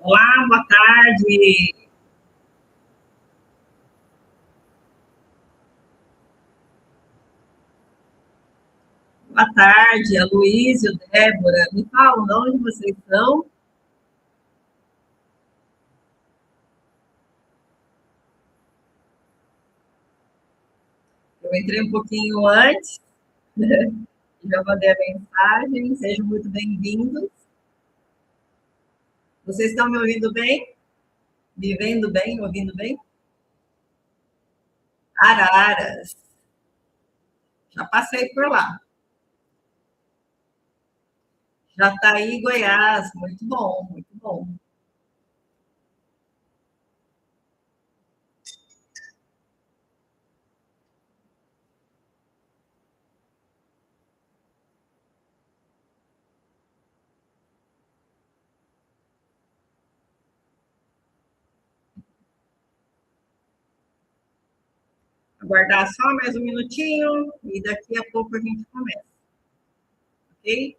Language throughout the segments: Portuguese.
Olá, boa tarde. Boa tarde, Aloísio, Débora. Me falam de onde vocês estão? Eu entrei um pouquinho antes, já mandei a mensagem. Sejam muito bem-vindos. Vocês estão me ouvindo bem? Me vendo bem? Me ouvindo bem? Araras. Já passei por lá. Jataí, Goiás. Muito bom, muito bom. Aguardar só mais um minutinho e daqui a pouco a gente começa, ok?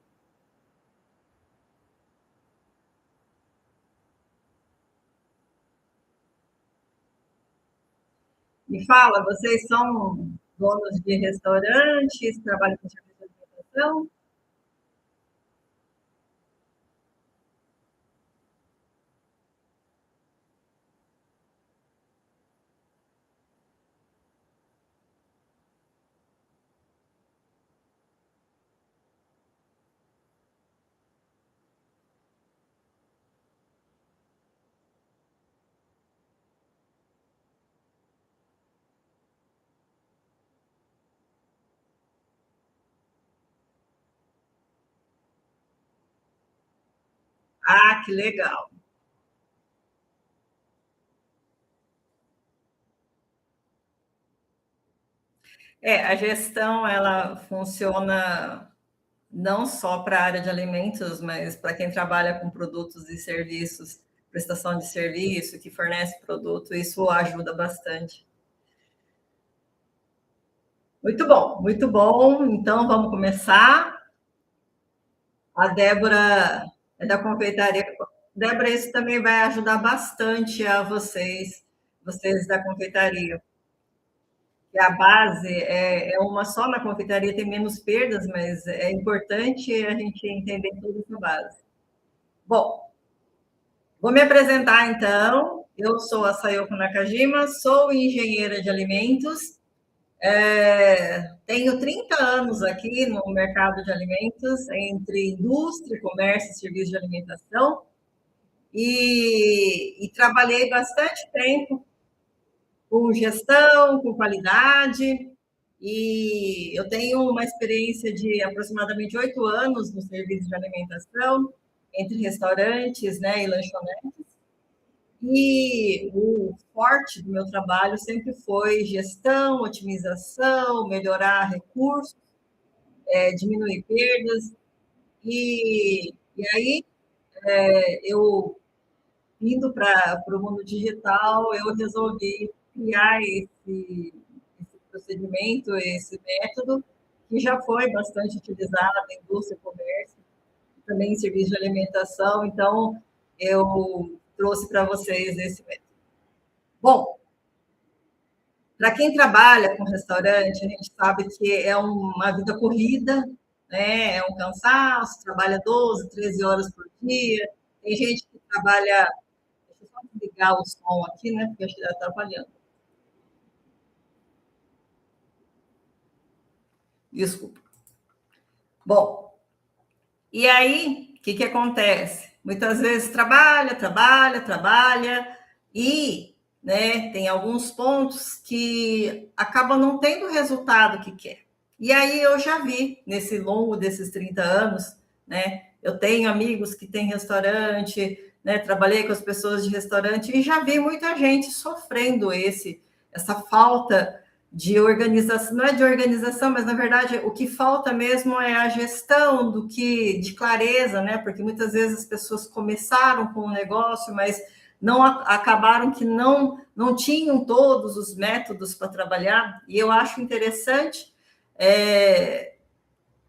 Me fala, vocês são donos de restaurantes, trabalham com serviço de alimentação? Ah, que legal. A gestão ela funciona não só para a área de alimentos, mas para quem trabalha com produtos e serviços, prestação de serviço, que fornece produto, isso ajuda bastante. Muito bom, muito bom. Então vamos começar. A Débora é da confeitaria. Débora, isso também vai ajudar bastante a vocês da confeitaria. Que a base é uma só na confeitaria, tem menos perdas, mas é importante a gente entender toda essa base. Bom, vou me apresentar então. Eu sou a Sayoko Nakajima, sou engenheira de alimentos, tenho 30 anos aqui no mercado de alimentos, entre indústria, comércio e serviço de alimentação, e trabalhei bastante tempo com gestão, com qualidade, e eu tenho uma experiência de aproximadamente 8 anos no serviço de alimentação, entre restaurantes, né, e lanchonetes. E o forte do meu trabalho sempre foi gestão, otimização, melhorar recursos, diminuir perdas. E aí, eu indo para o mundo digital, eu resolvi criar esse procedimento, esse método, que já foi bastante utilizado em indústria e comércio, também em serviço de alimentação. Então, eu trouxe para vocês esse método. Bom, para quem trabalha com restaurante, a gente sabe que é uma vida corrida, né? É um cansaço, trabalha 12, 13 horas por dia. Tem gente que trabalha. Deixa eu só desligar o som aqui, né? Porque acho que está atrapalhando. Desculpa. Bom, e aí, o que acontece? Muitas vezes trabalha, e né, tem alguns pontos que acabam não tendo o resultado que quer. E aí eu já vi, nesse longo desses 30 anos, né? Eu tenho amigos que têm restaurante, né? Trabalhei com as pessoas de restaurante e já vi muita gente sofrendo essa falta de organização, não é de organização, mas na verdade o que falta mesmo é a gestão de clareza, né? Porque muitas vezes as pessoas começaram com um negócio, mas não acabaram que não tinham todos os métodos para trabalhar. E eu acho interessante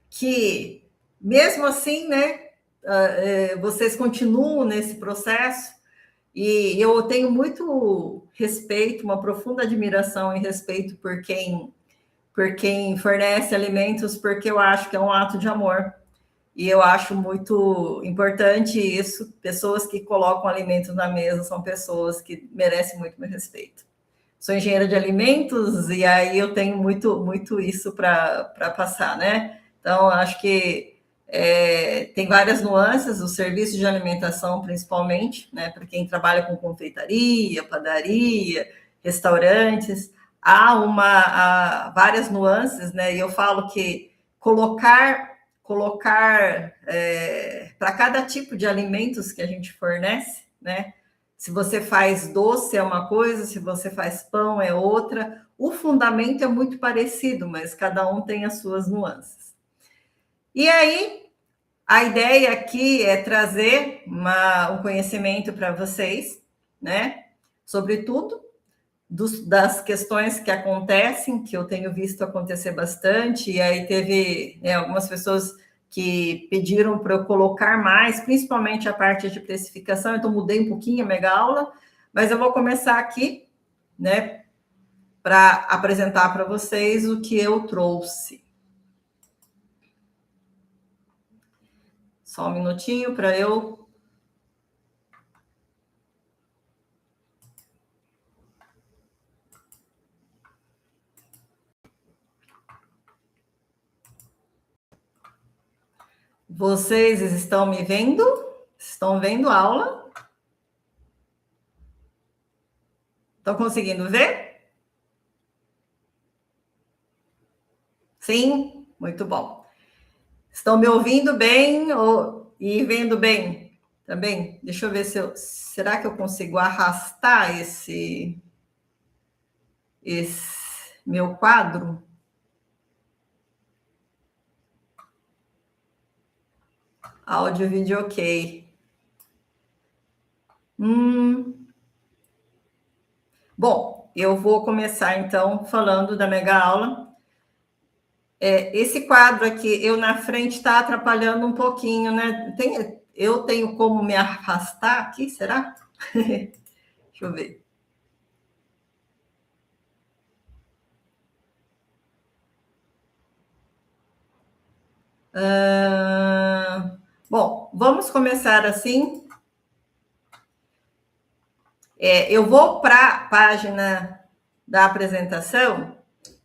que mesmo assim, né? Vocês continuam nesse processo, E eu tenho muito respeito, uma profunda admiração e respeito por quem fornece alimentos, porque eu acho que é um ato de amor. E eu acho muito importante isso. Pessoas que colocam alimentos na mesa são pessoas que merecem muito meu respeito. Sou engenheira de alimentos e aí eu tenho muito isso para passar, né? Então, acho que tem várias nuances, o serviço de alimentação, principalmente, né? Para quem trabalha com confeitaria, padaria, restaurantes, há várias nuances, né? E eu falo que colocar para cada tipo de alimentos que a gente fornece, né? Se você faz doce é uma coisa, se você faz pão é outra. O fundamento é muito parecido, mas cada um tem as suas nuances. E aí, a ideia aqui é trazer um conhecimento para vocês, né? Sobretudo das questões que acontecem, que eu tenho visto acontecer bastante, e aí teve algumas pessoas que pediram para eu colocar mais, principalmente a parte de precificação, então mudei um pouquinho a mega aula, mas eu vou começar aqui, né, para apresentar para vocês o que eu trouxe. Só um minutinho para eu... Vocês estão me vendo? Estão vendo a aula? Estão conseguindo ver? Sim? Muito bom. Estão me ouvindo bem e vendo bem também? Deixa eu ver será que eu consigo arrastar esse meu quadro? Áudio e vídeo ok. Bom, eu vou começar então falando da mega aula. Esse quadro aqui, eu na frente está atrapalhando um pouquinho, né? Eu tenho como me arrastar aqui, será? Deixa eu ver. Bom, vamos começar assim. Eu vou para a página da apresentação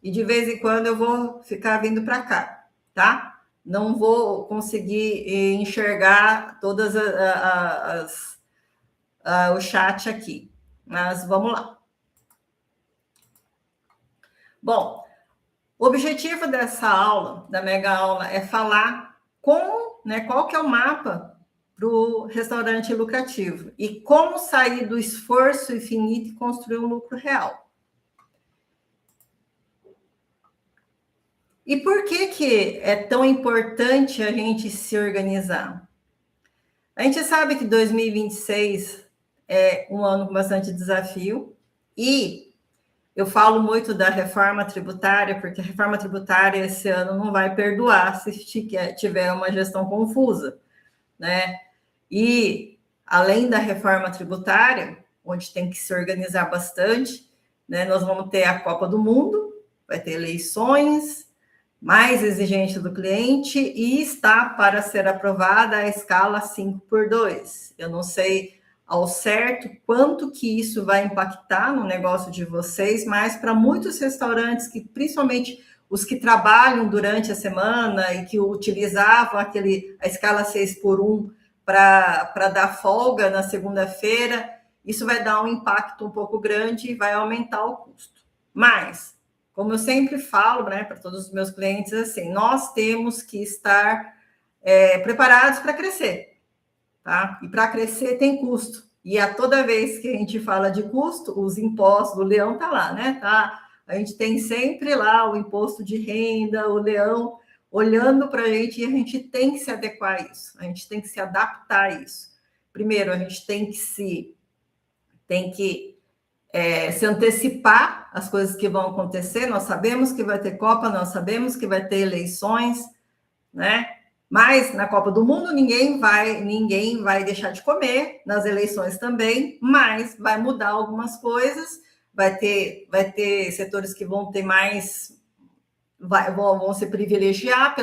e de vez em quando eu vou ficar vindo para cá, tá? Não vou conseguir enxergar todas o chat aqui, mas vamos lá. Bom, o objetivo dessa aula, da mega aula, é falar qual que é o mapa para o restaurante lucrativo e como sair do esforço infinito e construir um lucro real. E por que é tão importante a gente se organizar? A gente sabe que 2026 é um ano com bastante desafio e eu falo muito da reforma tributária, porque a reforma tributária esse ano não vai perdoar se tiver uma gestão confusa, né? E, além da reforma tributária, onde tem que se organizar bastante, né, nós vamos ter a Copa do Mundo, vai ter eleições, mais exigente do cliente, e está para ser aprovada a escala 5x2. Eu não sei ao certo quanto que isso vai impactar no negócio de vocês, mas para muitos restaurantes, que principalmente os que trabalham durante a semana e que utilizavam a escala 6x1 para dar folga na segunda-feira, isso vai dar um impacto um pouco grande e vai aumentar o custo. Mas, como eu sempre falo, né, para todos os meus clientes, assim, nós temos que estar preparados para crescer, tá? E para crescer tem custo. E a toda vez que a gente fala de custo, os impostos do leão tá lá, né? Tá? A gente tem sempre lá o imposto de renda, o leão olhando para a gente, e a gente tem que se adequar a isso, a gente tem que se adaptar a isso. Primeiro, a gente tem que se antecipar às coisas que vão acontecer. Nós sabemos que vai ter Copa, nós sabemos que vai ter eleições, né? Mas na Copa do Mundo ninguém vai deixar de comer, nas eleições também, mas vai mudar algumas coisas, vai ter setores que vão ter mais, vão se privilegiar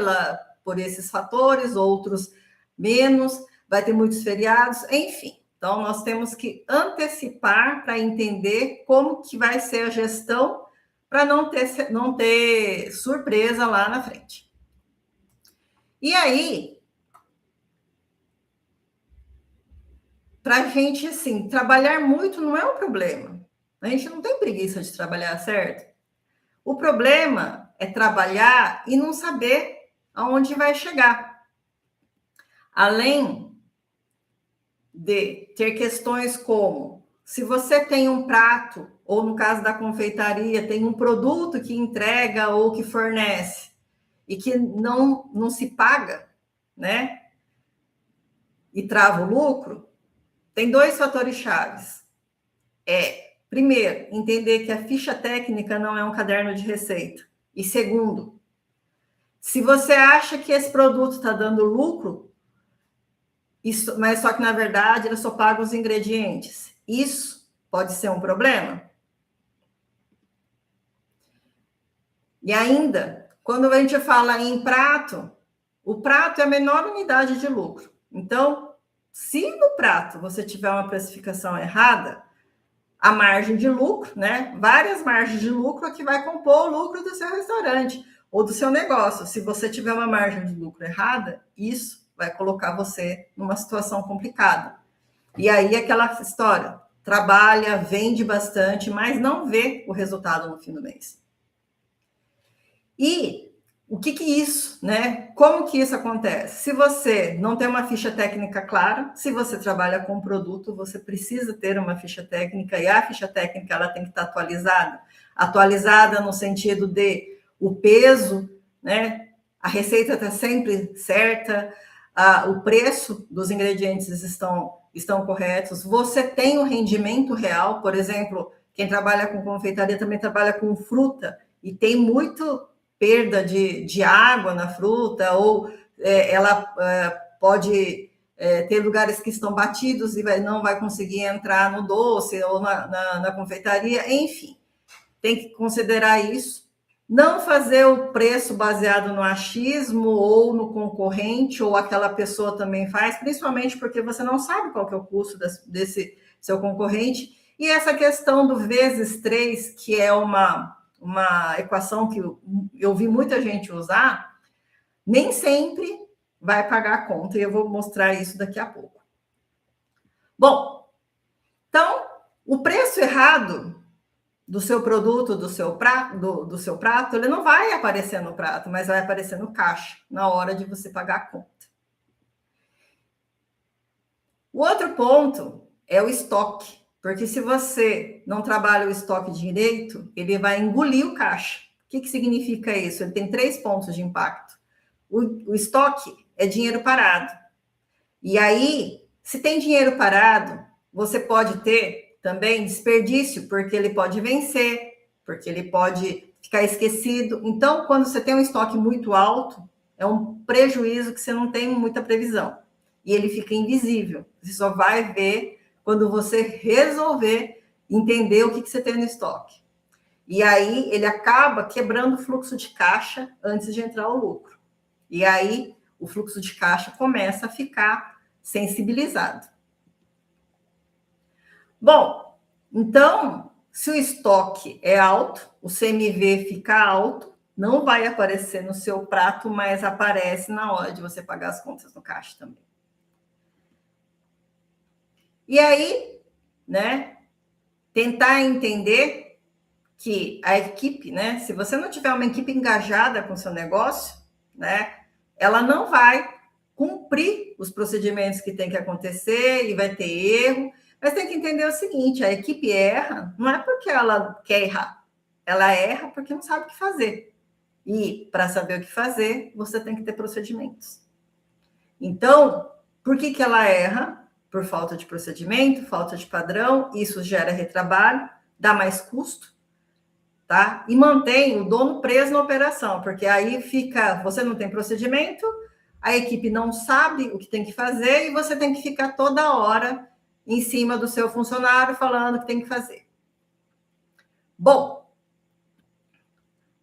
por esses fatores, outros menos, vai ter muitos feriados, enfim. Então, nós temos que antecipar para entender como que vai ser a gestão para não ter surpresa lá na frente. E aí, para a gente, assim, trabalhar muito não é um problema. A gente não tem preguiça de trabalhar, certo? O problema é trabalhar e não saber aonde vai chegar. Além de ter questões como, se você tem um prato, ou no caso da confeitaria, tem um produto que entrega ou que fornece, e que não se paga, né? E trava o lucro, tem 2 fatores chaves. Primeiro, entender que a ficha técnica não é um caderno de receita. E segundo, se você acha que esse produto está dando lucro, mas só que na verdade ele só paga os ingredientes, isso pode ser um problema. E ainda, quando a gente fala em prato, o prato é a menor unidade de lucro. Então, se no prato você tiver uma precificação errada, a margem de lucro, né? Várias margens de lucro que vai compor o lucro do seu restaurante ou do seu negócio. Se você tiver uma margem de lucro errada, isso vai colocar você numa situação complicada. E aí aquela história, trabalha, vende bastante, mas não vê o resultado no fim do mês. E o que isso, né? Como que isso acontece? Se você não tem uma ficha técnica clara, se você trabalha com um produto, você precisa ter uma ficha técnica, e a ficha técnica ela tem que estar atualizada. Atualizada no sentido de o peso, né? A receita está sempre certa, o preço dos ingredientes estão corretos, você tem o rendimento real, por exemplo, quem trabalha com confeitaria também trabalha com fruta, e tem muito perda de água na fruta, ou ela pode ter lugares que estão batidos e não vai conseguir entrar no doce ou na confeitaria, enfim, tem que considerar isso. Não fazer o preço baseado no achismo ou no concorrente, ou aquela pessoa também faz, principalmente porque você não sabe qual que é o custo desse seu concorrente. E essa questão do vezes 3, que é uma equação que eu vi muita gente usar, nem sempre vai pagar a conta, e eu vou mostrar isso daqui a pouco. Bom, então, o preço errado do seu produto, do seu prato, ele não vai aparecer no prato, mas vai aparecer no caixa, na hora de você pagar a conta. O outro ponto é o estoque, porque se você não trabalha o estoque direito, ele vai engolir o caixa. O que significa isso? Ele tem 3 pontos de impacto. O estoque é dinheiro parado. E aí, se tem dinheiro parado, você pode ter também desperdício, porque ele pode vencer, porque ele pode ficar esquecido. Então, quando você tem um estoque muito alto, é um prejuízo que você não tem muita previsão. E ele fica invisível. Você só vai ver quando você resolver entender o que você tem no estoque. E aí, ele acaba quebrando o fluxo de caixa antes de entrar o lucro. E aí, o fluxo de caixa começa a ficar sensibilizado. Bom, então, se o estoque é alto, o CMV fica alto, não vai aparecer no seu prato, mas aparece na hora de você pagar as contas no caixa também. E aí, né, tentar entender que a equipe, né, se você não tiver uma equipe engajada com o seu negócio, né, ela não vai cumprir os procedimentos que tem que acontecer e vai ter erro. Mas tem que entender o seguinte, a equipe erra, não é porque ela quer errar, ela erra porque não sabe o que fazer. E para saber o que fazer, você tem que ter procedimentos. Então, por que ela erra? Por falta de procedimento, falta de padrão, isso gera retrabalho, dá mais custo, tá? E mantém o dono preso na operação, porque aí fica, você não tem procedimento, a equipe não sabe o que tem que fazer e você tem que ficar toda hora em cima do seu funcionário falando o que tem que fazer. Bom,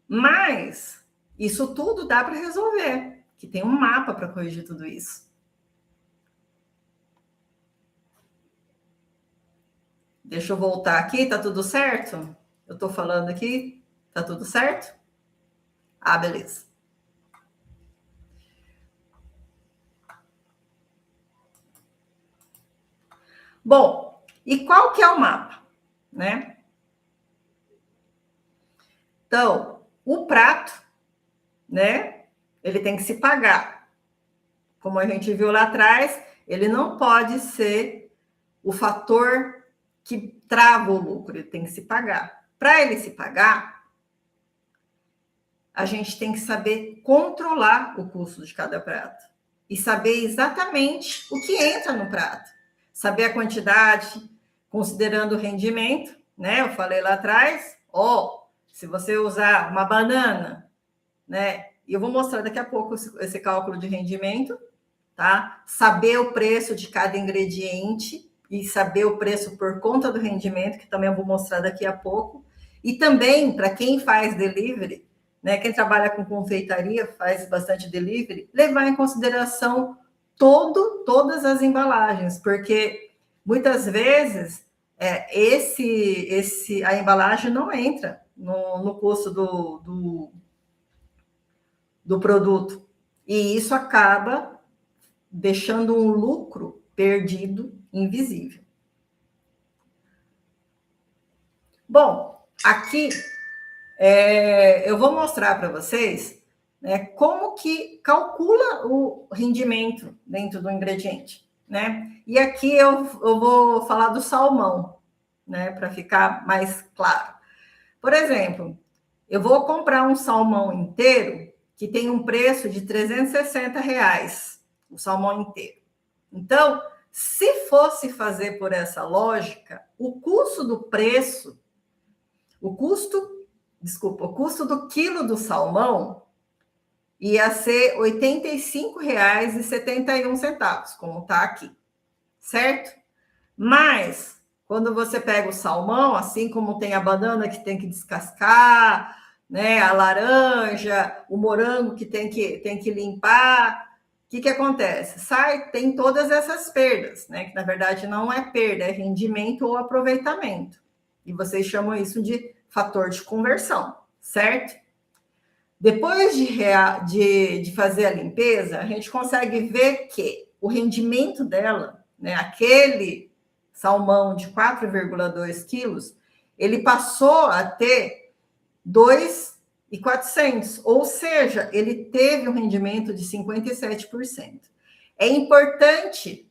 mas isso tudo dá para resolver, que tem um mapa para corrigir tudo isso. Deixa eu voltar aqui, tá tudo certo? Eu estou falando aqui, tá tudo certo? Ah, beleza. Bom, e qual que é o mapa, né? Então, o prato, né? Ele tem que se pagar. Como a gente viu lá atrás, ele não pode ser o fator que trava o lucro, ele tem que se pagar. Para ele se pagar, a gente tem que saber controlar o custo de cada prato e saber exatamente o que entra no prato, saber a quantidade, considerando o rendimento, né? Eu falei lá atrás, se você usar uma banana, né? E eu vou mostrar daqui a pouco esse cálculo de rendimento, tá? Saber o preço de cada ingrediente e saber o preço por conta do rendimento, que também eu vou mostrar daqui a pouco. E também, para quem faz delivery, né, quem trabalha com confeitaria, faz bastante delivery, levar em consideração todas as embalagens, porque muitas vezes a embalagem não entra no custo do produto. E isso acaba deixando um lucro perdido, invisível. Bom, aqui eu vou mostrar para vocês, né, como que calcula o rendimento dentro do ingrediente, né? E aqui eu vou falar do salmão, né, para ficar mais claro. Por exemplo, eu vou comprar um salmão inteiro que tem um preço de R$360, o salmão inteiro. Então, se fosse fazer por essa lógica, o custo do quilo do salmão ia ser R$ 85,71, como está aqui, certo? Mas, quando você pega o salmão, assim como tem a banana que tem que descascar, né, a laranja, o morango que tem que limpar, o que acontece? Tem todas essas perdas, né? Que na verdade não é perda, é rendimento ou aproveitamento. E vocês chamam isso de fator de conversão, certo? Depois de fazer a limpeza, a gente consegue ver que o rendimento dela, né, aquele salmão de 4,2 quilos, ele passou a ter 2.400, ou seja, ele teve um rendimento de 57%. É importante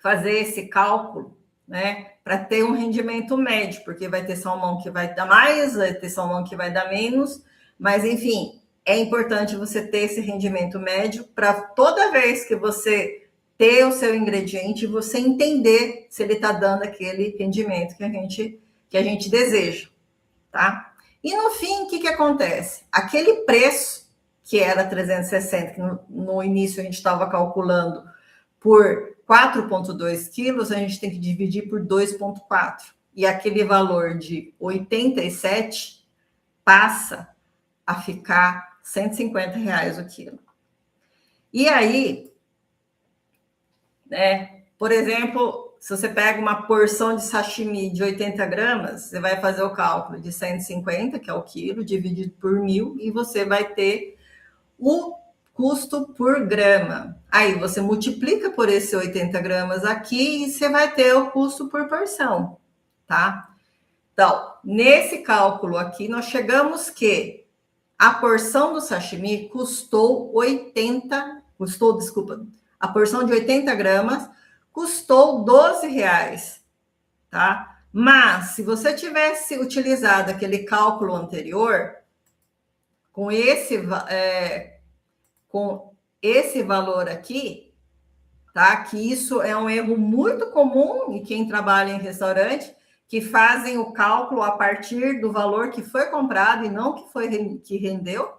fazer esse cálculo, né, para ter um rendimento médio, porque vai ter salmão que vai dar mais, vai ter salmão que vai dar menos, mas enfim, é importante você ter esse rendimento médio para toda vez que você ter o seu ingrediente, você entender se ele está dando aquele rendimento que a gente deseja, tá? E no fim, o que acontece? Aquele preço que era 360, que no início a gente estava calculando por 4,2 quilos, a gente tem que dividir por 2,4. E aquele valor de 87 passa a ficar R$150 o quilo. E aí, né, por exemplo, se você pega uma porção de sashimi de 80 gramas, você vai fazer o cálculo de 150, que é o quilo, dividido por 1.000, e você vai ter o custo por grama. Aí você multiplica por esse 80 gramas aqui e você vai ter o custo por porção, tá? Então, nesse cálculo aqui, nós chegamos que a porção do sashimi a porção de 80 gramas custou R$12, tá? Mas, se você tivesse utilizado aquele cálculo anterior, com esse valor aqui, tá? Que isso é um erro muito comum em quem trabalha em restaurante, que fazem o cálculo a partir do valor que foi comprado e não que rendeu.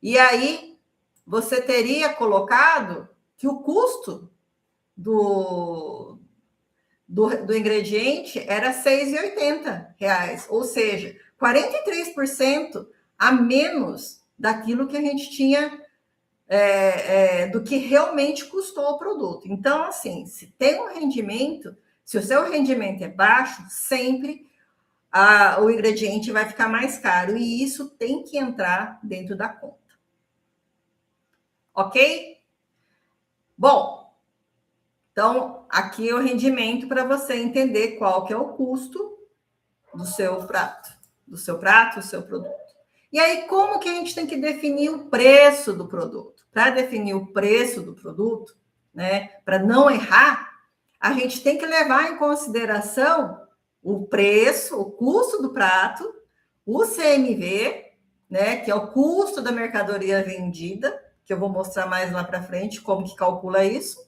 E aí você teria colocado que o custo do ingrediente era R$ 6,80, ou seja, 43% a menos daquilo que a gente tinha, do que realmente custou o produto. Então, assim, se tem um rendimento, se o seu rendimento é baixo, sempre o ingrediente vai ficar mais caro, e isso tem que entrar dentro da conta. Ok? Bom, então aqui é o rendimento para você entender qual que é o custo do seu prato, do seu produto. E aí, como que a gente tem que definir o preço do produto? Para definir o preço do produto, né, para não errar, a gente tem que levar em consideração o preço, o custo do prato, o CMV, né, que é o custo da mercadoria vendida, que eu vou mostrar mais lá para frente como que calcula isso,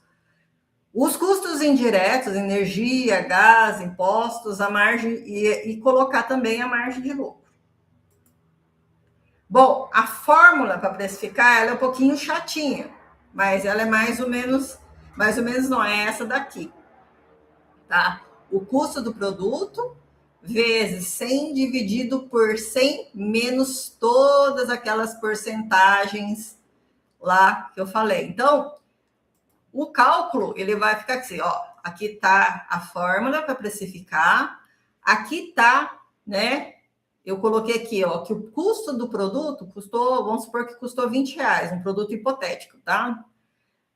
os custos indiretos, energia, gás, impostos, a margem e colocar também a margem de lucro. Bom, a fórmula para precificar ela é um pouquinho chatinha, mas ela é mais ou menos não é essa daqui, tá? O custo do produto vezes 100 dividido por 100 menos todas aquelas porcentagens lá que eu falei. Então, o cálculo ele vai ficar assim, ó, aqui está a fórmula para precificar, aqui está, né? Eu coloquei aqui, ó, que o custo do produto custou, vamos supor que custou R$20, um produto hipotético, tá?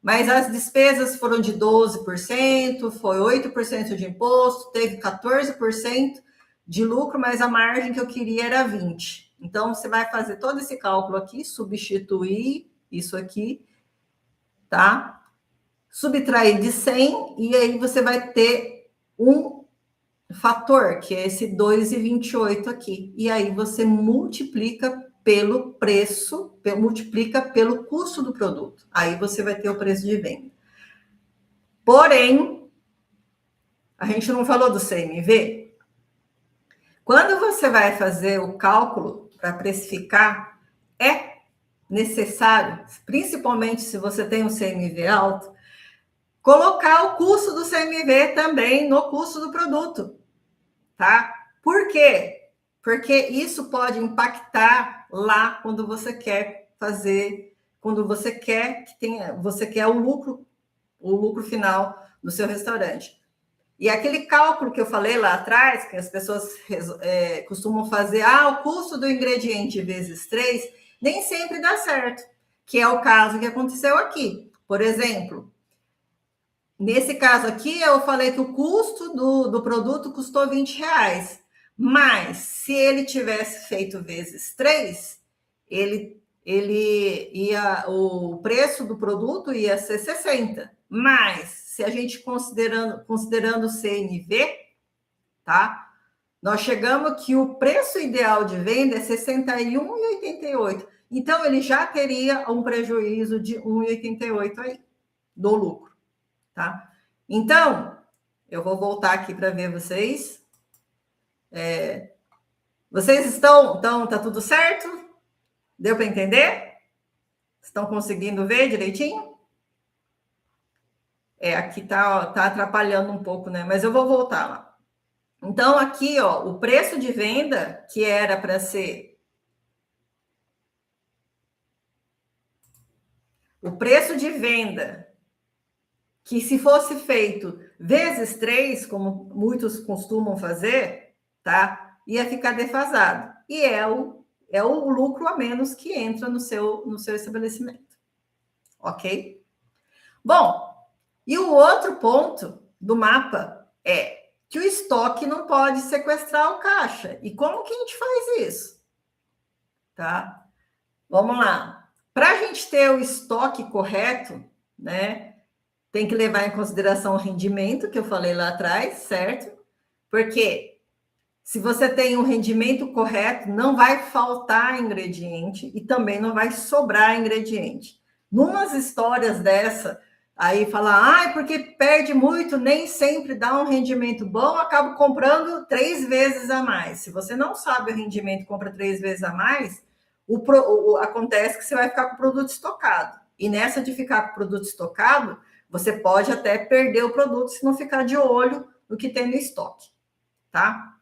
Mas as despesas foram de 12%, foi 8% de imposto, teve 14% de lucro, mas a margem que eu queria era 20%. Então, você vai fazer todo esse cálculo aqui, substituir isso aqui, tá? Subtrair de 100, e aí você vai ter um fator, que é esse 2,28 aqui. E aí você multiplica pelo preço, multiplica pelo custo do produto. Aí você vai ter o preço de venda. Porém, a gente não falou do CMV. Quando você vai fazer o cálculo para precificar, é necessário, principalmente se você tem um CMV alto, colocar o custo do CMV também no custo do produto, tá? Por quê? Porque isso pode impactar lá quando você quer fazer, quando você quer que tenha, você quer o lucro final do seu restaurante. E aquele cálculo que eu falei lá atrás, que as pessoas costumam fazer, o custo do ingrediente vezes 3, nem sempre dá certo, que é o caso que aconteceu aqui. Por exemplo, nesse caso aqui, eu falei que o custo do produto custou R$20. Mas, se ele tivesse feito vezes 3, o preço do produto ia ser 60. Mas, se a gente considerando o CNV, tá? Nós chegamos que o preço ideal de venda é R$ 61,88. Então, ele já teria um prejuízo de R$ 1,88 aí, do lucro. Tá? Então, eu vou voltar aqui para ver vocês. Vocês tá tudo certo? Deu para entender? Estão conseguindo ver direitinho? Aqui tá atrapalhando um pouco, né? Mas eu vou voltar lá. Então, aqui, ó, o preço de venda, que era para ser... O preço de venda, que se fosse feito vezes 3, como muitos costumam fazer, tá? Ia ficar defasado. E é o lucro a menos que entra no seu estabelecimento. Ok? Bom, e o outro ponto do mapa é que o estoque não pode sequestrar o caixa. E como que a gente faz isso? Tá? Vamos lá. Para a gente ter o estoque correto, né? Tem que levar em consideração o rendimento, que eu falei lá atrás, certo? Porque se você tem um rendimento correto, não vai faltar ingrediente e também não vai sobrar ingrediente. Numas histórias dessa, aí fala, porque perde muito, nem sempre dá um rendimento bom, acabo comprando 3 vezes a mais. Se você não sabe o rendimento, compra 3 vezes a mais, acontece que você vai ficar com o produto estocado. E nessa de ficar com o produto estocado, você pode até perder o produto se não ficar de olho no que tem no estoque, tá?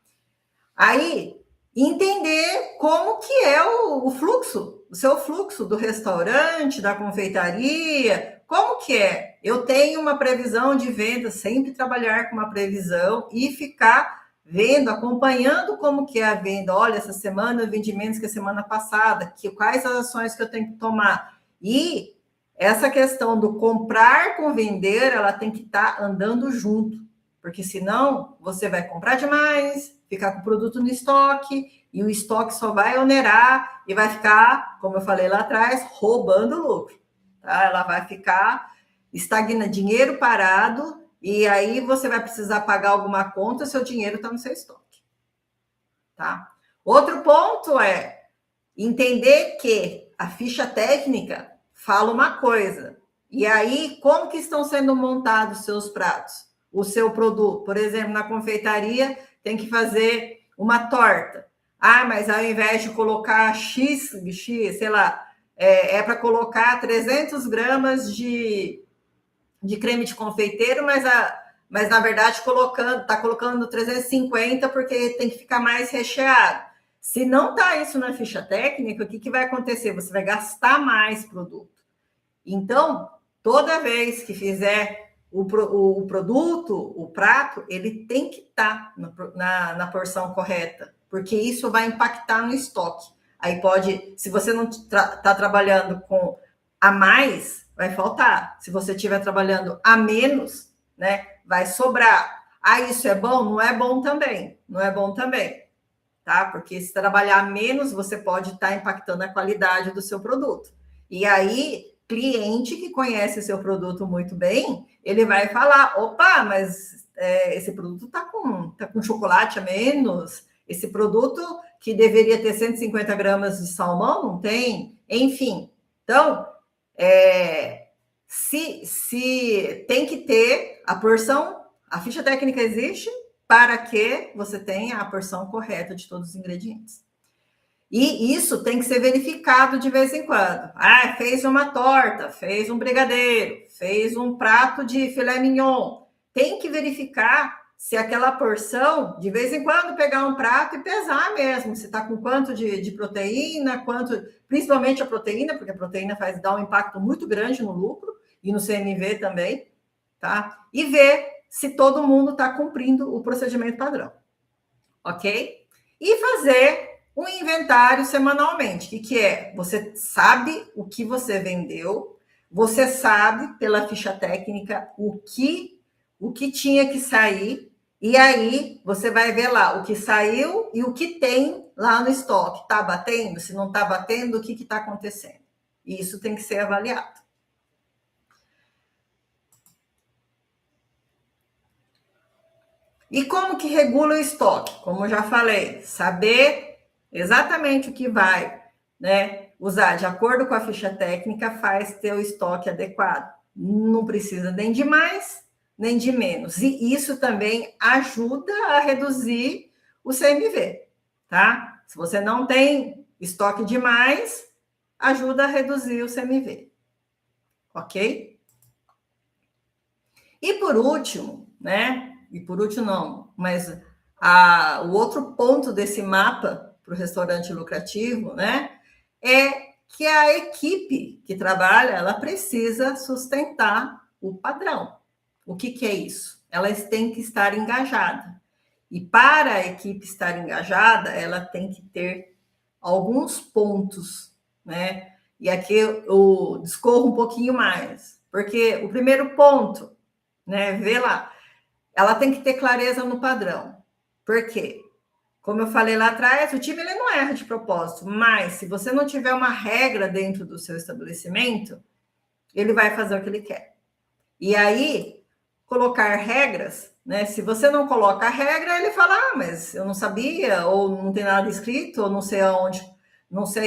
Aí, entender como que é o fluxo, o seu fluxo do restaurante, da confeitaria, como que é? Eu tenho uma previsão de venda, sempre trabalhar com uma previsão e ficar vendo, acompanhando como que é a venda. Olha, essa semana eu vendi menos que a semana passada, quais as ações que eu tenho que tomar. E essa questão do comprar com vender, ela tem que estar andando junto, porque senão você vai comprar demais, ficar com o produto no estoque, e o estoque só vai onerar e vai ficar, como eu falei lá atrás, roubando lucro. Tá? Ela vai ficar estagnando, dinheiro parado, e aí você vai precisar pagar alguma conta, seu dinheiro está no seu estoque. Tá? Outro ponto é entender que a ficha técnica fala uma coisa, e aí como que estão sendo montados os seus pratos? O seu produto, por exemplo, na confeitaria, tem que fazer uma torta. Ah, mas ao invés de colocar X, sei lá, é para colocar 300 gramas de creme de confeiteiro, mas na verdade está colocando 350 porque tem que ficar mais recheado. Se não está isso na ficha técnica, o que vai acontecer? Você vai gastar mais produto. Então, toda vez que fizer o produto, o prato, ele tem que estar na porção correta, porque isso vai impactar no estoque. Aí pode, se você não está trabalhando com a mais, vai faltar. Se você estiver trabalhando a menos, né, vai sobrar. Ah, isso é bom? Não é bom também. Não é bom também, tá? Porque se trabalhar menos, você pode estar impactando a qualidade do seu produto. E aí, cliente que conhece seu produto muito bem, ele vai falar, opa, mas esse produto tá com chocolate a menos, esse produto que deveria ter 150 gramas de salmão, não tem, enfim. Então, se tem que ter a porção, a ficha técnica existe para que você tenha a porção correta de todos os ingredientes. E isso tem que ser verificado de vez em quando. Ah, fez uma torta, fez um brigadeiro, fez um prato de filé mignon. Tem que verificar se aquela porção, de vez em quando, pegar um prato e pesar mesmo. Se está com quanto de proteína, principalmente a proteína, porque a proteína dá um impacto muito grande no lucro e no CMV também, tá? E ver se todo mundo está cumprindo o procedimento padrão. Ok? E fazer um inventário semanalmente. O que é? Você sabe o que você vendeu, você sabe pela ficha técnica o que tinha que sair, e aí você vai ver lá o que saiu e o que tem lá no estoque. Está batendo? Se não está batendo, o que está acontecendo? E isso tem que ser avaliado. E como que regula o estoque? Como eu já falei, saber exatamente o que vai, né, usar de acordo com a ficha técnica faz ter o estoque adequado. Não precisa nem de mais, nem de menos. E isso também ajuda a reduzir o CMV, tá? Se você não tem estoque demais, ajuda a reduzir o CMV. Ok? E por último, né? E por último não, mas o outro ponto desse mapa para o restaurante lucrativo, né, é que a equipe que trabalha, ela precisa sustentar o padrão. O que é isso? Elas têm que estar engajadas. E para a equipe estar engajada, ela tem que ter alguns pontos, né? E aqui eu discorro um pouquinho mais, porque o primeiro ponto, né, vê lá, ela tem que ter clareza no padrão. Por quê? Como eu falei lá atrás, o time ele não erra de propósito, mas se você não tiver uma regra dentro do seu estabelecimento, ele vai fazer o que ele quer. E aí, colocar regras, né? Se você não coloca a regra, ele fala, mas eu não sabia, ou não tem nada escrito, ou não sei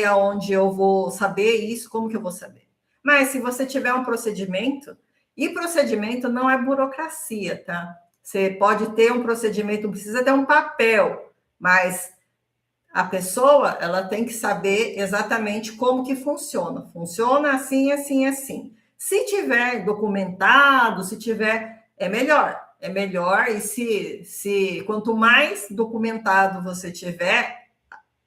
aonde eu vou saber isso, como que eu vou saber? Mas se você tiver um procedimento, e procedimento não é burocracia, tá? Você pode ter um procedimento, não precisa ter um papel, mas A pessoa, ela tem que saber exatamente como que funciona. Funciona assim, assim, assim. Se tiver documentado, se tiver, é melhor. É melhor, e se quanto mais documentado você tiver,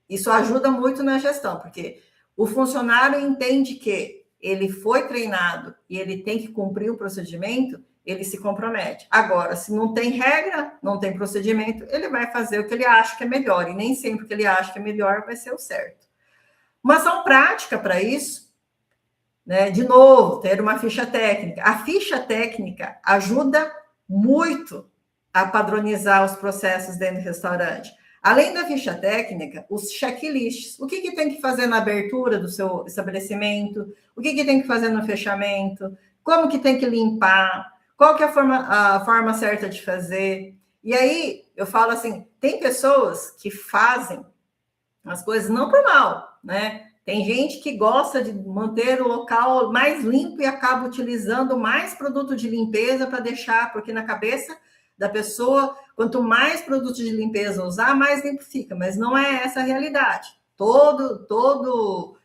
isso ajuda muito na gestão, porque o funcionário entende que ele foi treinado e ele tem que cumprir o procedimento, ele se compromete. Agora, se não tem regra, não tem procedimento, ele vai fazer o que ele acha que é melhor, e nem sempre o que ele acha que é melhor vai ser o certo. Uma ação prática para isso, né? De novo, ter uma ficha técnica. A ficha técnica ajuda muito a padronizar os processos dentro do restaurante. Além da ficha técnica, os checklists. O que tem que fazer na abertura do seu estabelecimento? O que tem que fazer no fechamento? Como que tem que limpar? Qual que é a forma certa de fazer? E aí, eu falo assim, tem pessoas que fazem as coisas não por mal, né? Tem gente que gosta de manter o local mais limpo e acaba utilizando mais produto de limpeza para deixar, porque na cabeça da pessoa, quanto mais produto de limpeza usar, mais limpo fica, mas não é essa a realidade. Todo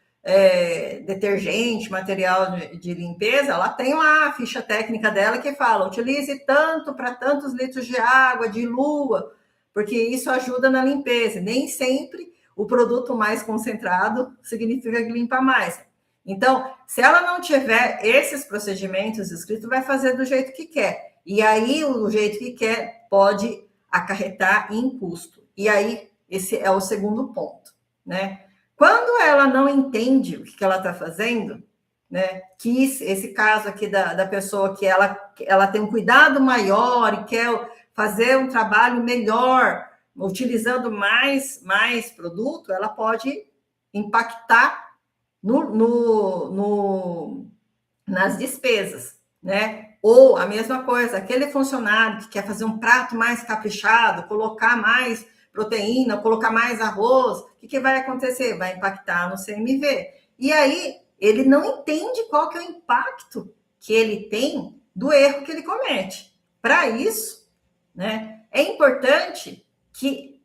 detergente, material de limpeza, ela tem lá a ficha técnica dela que fala, utilize tanto para tantos litros de água, dilua, porque isso ajuda na limpeza. Nem sempre o produto mais concentrado significa que limpa mais. Então, se ela não tiver esses procedimentos escritos, vai fazer do jeito que quer. E aí, o jeito que quer pode acarretar em custo. E aí, esse é o segundo ponto, né? Quando ela não entende o que ela está fazendo, né? Que esse caso aqui da pessoa que ela tem um cuidado maior e quer fazer um trabalho melhor, utilizando mais produto, ela pode impactar nas despesas, né? Ou a mesma coisa, aquele funcionário que quer fazer um prato mais caprichado, colocar mais proteína, colocar mais arroz, o que vai acontecer? Vai impactar no CMV. E aí, ele não entende qual que é o impacto que ele tem do erro que ele comete. Para isso, né, é importante que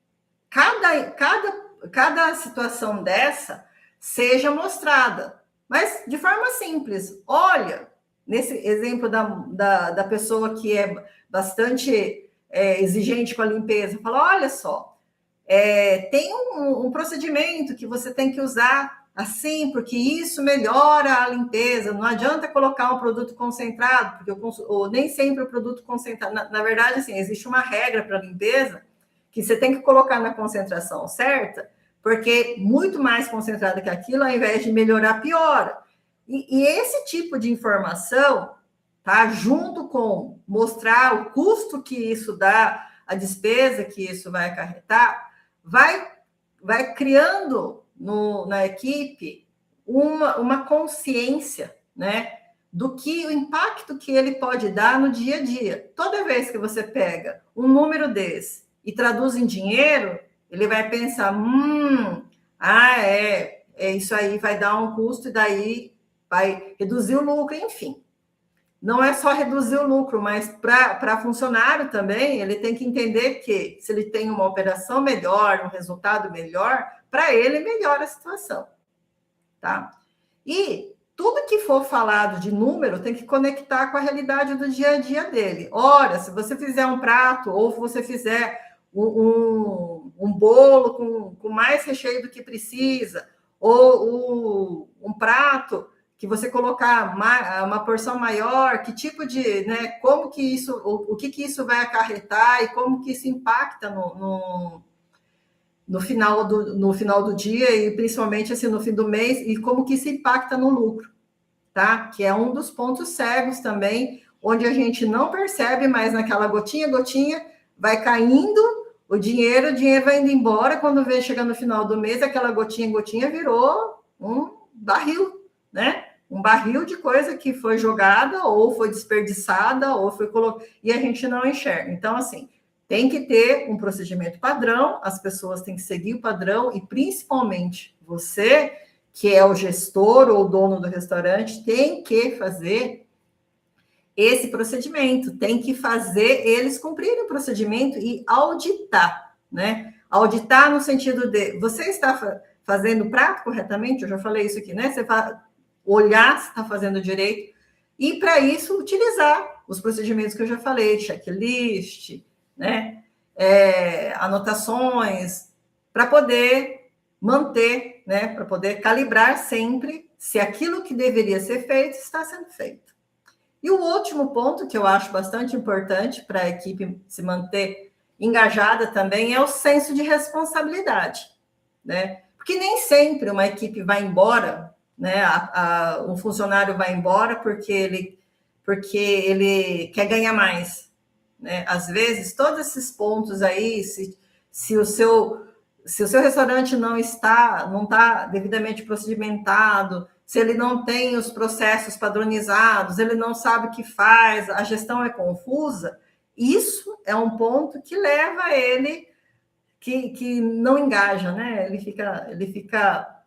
cada situação dessa seja mostrada, mas de forma simples. Olha, nesse exemplo da pessoa que é bastante exigente com a limpeza, fala, olha só, tem um procedimento que você tem que usar assim, porque isso melhora a limpeza. Não adianta colocar um produto concentrado, porque nem sempre o produto concentrado... Na verdade, assim, existe uma regra para limpeza que você tem que colocar na concentração certa, porque muito mais concentrado que aquilo, ao invés de melhorar, piora. E esse tipo de informação, tá, junto com mostrar o custo que isso dá, a despesa que isso vai acarretar, vai criando na equipe uma consciência, né, do que o impacto que ele pode dar no dia a dia. Toda vez que você pega um número desse e traduz em dinheiro, ele vai pensar, isso aí vai dar um custo e daí vai reduzir o lucro, enfim. Não é só reduzir o lucro, mas para funcionário também, ele tem que entender que se ele tem uma operação melhor, um resultado melhor, para ele melhora a situação, tá? E tudo que for falado de número tem que conectar com a realidade do dia a dia dele. Ora, se você fizer um prato ou se você fizer um bolo com mais recheio do que precisa, ou um prato que você colocar uma porção maior, que tipo de, né, como que isso, o que isso vai acarretar e como que isso impacta no final do dia e principalmente assim no fim do mês e como que isso impacta no lucro, tá? Que é um dos pontos cegos também, onde a gente não percebe, mas naquela gotinha vai caindo o dinheiro vai indo embora, quando vê chegando no final do mês, aquela gotinha virou um barril, né? Um barril de coisa que foi jogada, ou foi desperdiçada, ou foi colocada, e a gente não enxerga. Então, assim, tem que ter um procedimento padrão, as pessoas têm que seguir o padrão, e principalmente você, que é o gestor ou o dono do restaurante, tem que fazer esse procedimento, tem que fazer eles cumprirem o procedimento e auditar, né? Auditar no sentido de, você está fazendo o prato corretamente? Eu já falei isso aqui, né? Você olhar se está fazendo direito. E, para isso, utilizar os procedimentos que eu já falei, checklist, né? Anotações, para poder manter, né? Para poder calibrar sempre se aquilo que deveria ser feito está sendo feito. E o último ponto, que eu acho bastante importante para a equipe se manter engajada também, é o senso de responsabilidade, né? Porque nem sempre uma equipe vai embora, né? Um funcionário vai embora porque ele quer ganhar mais, né? Às vezes, todos esses pontos aí, se o seu restaurante não está devidamente procedimentado, se ele não tem os processos padronizados, ele não sabe o que faz, a gestão é confusa, isso é um ponto que leva ele que não engaja, né? Ele fica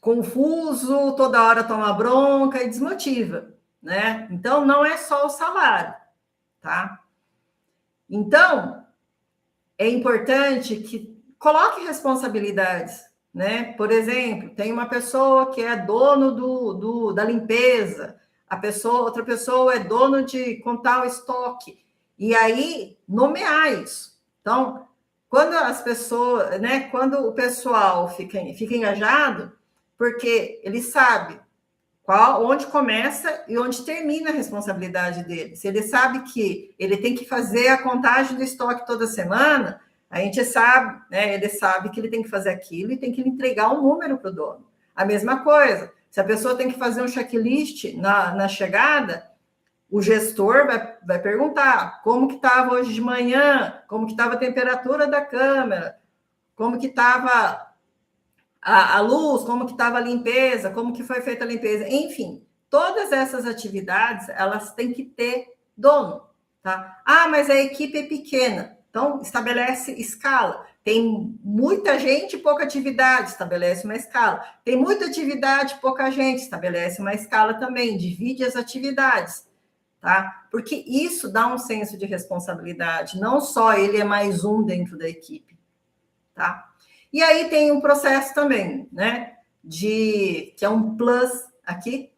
confuso, toda hora toma bronca e desmotiva, né? Então, não é só o salário, tá? Então, é importante que coloque responsabilidades, né? Por exemplo, tem uma pessoa que é dono da limpeza, outra pessoa é dono de contar o estoque, e aí nomear isso. Então, quando as pessoas, né? Quando o pessoal fica engajado, porque ele sabe onde começa e onde termina a responsabilidade dele. Se ele sabe que ele tem que fazer a contagem do estoque toda semana, a gente sabe, né? Ele sabe que ele tem que fazer aquilo e tem que entregar um número para o dono. A mesma coisa, se a pessoa tem que fazer um checklist na chegada, o gestor vai perguntar como que estava hoje de manhã, como que estava a temperatura da câmera, como que estava a luz, como que estava a limpeza, como que foi feita a limpeza, enfim, todas essas atividades, elas têm que ter dono, tá? Ah, mas a equipe é pequena, então estabelece escala. Tem muita gente, pouca atividade, estabelece uma escala. Tem muita atividade, pouca gente, estabelece uma escala também, divide as atividades, tá? Porque isso dá um senso de responsabilidade, não só ele é mais um dentro da equipe, tá? E aí tem um processo também, né? Que é um plus aqui,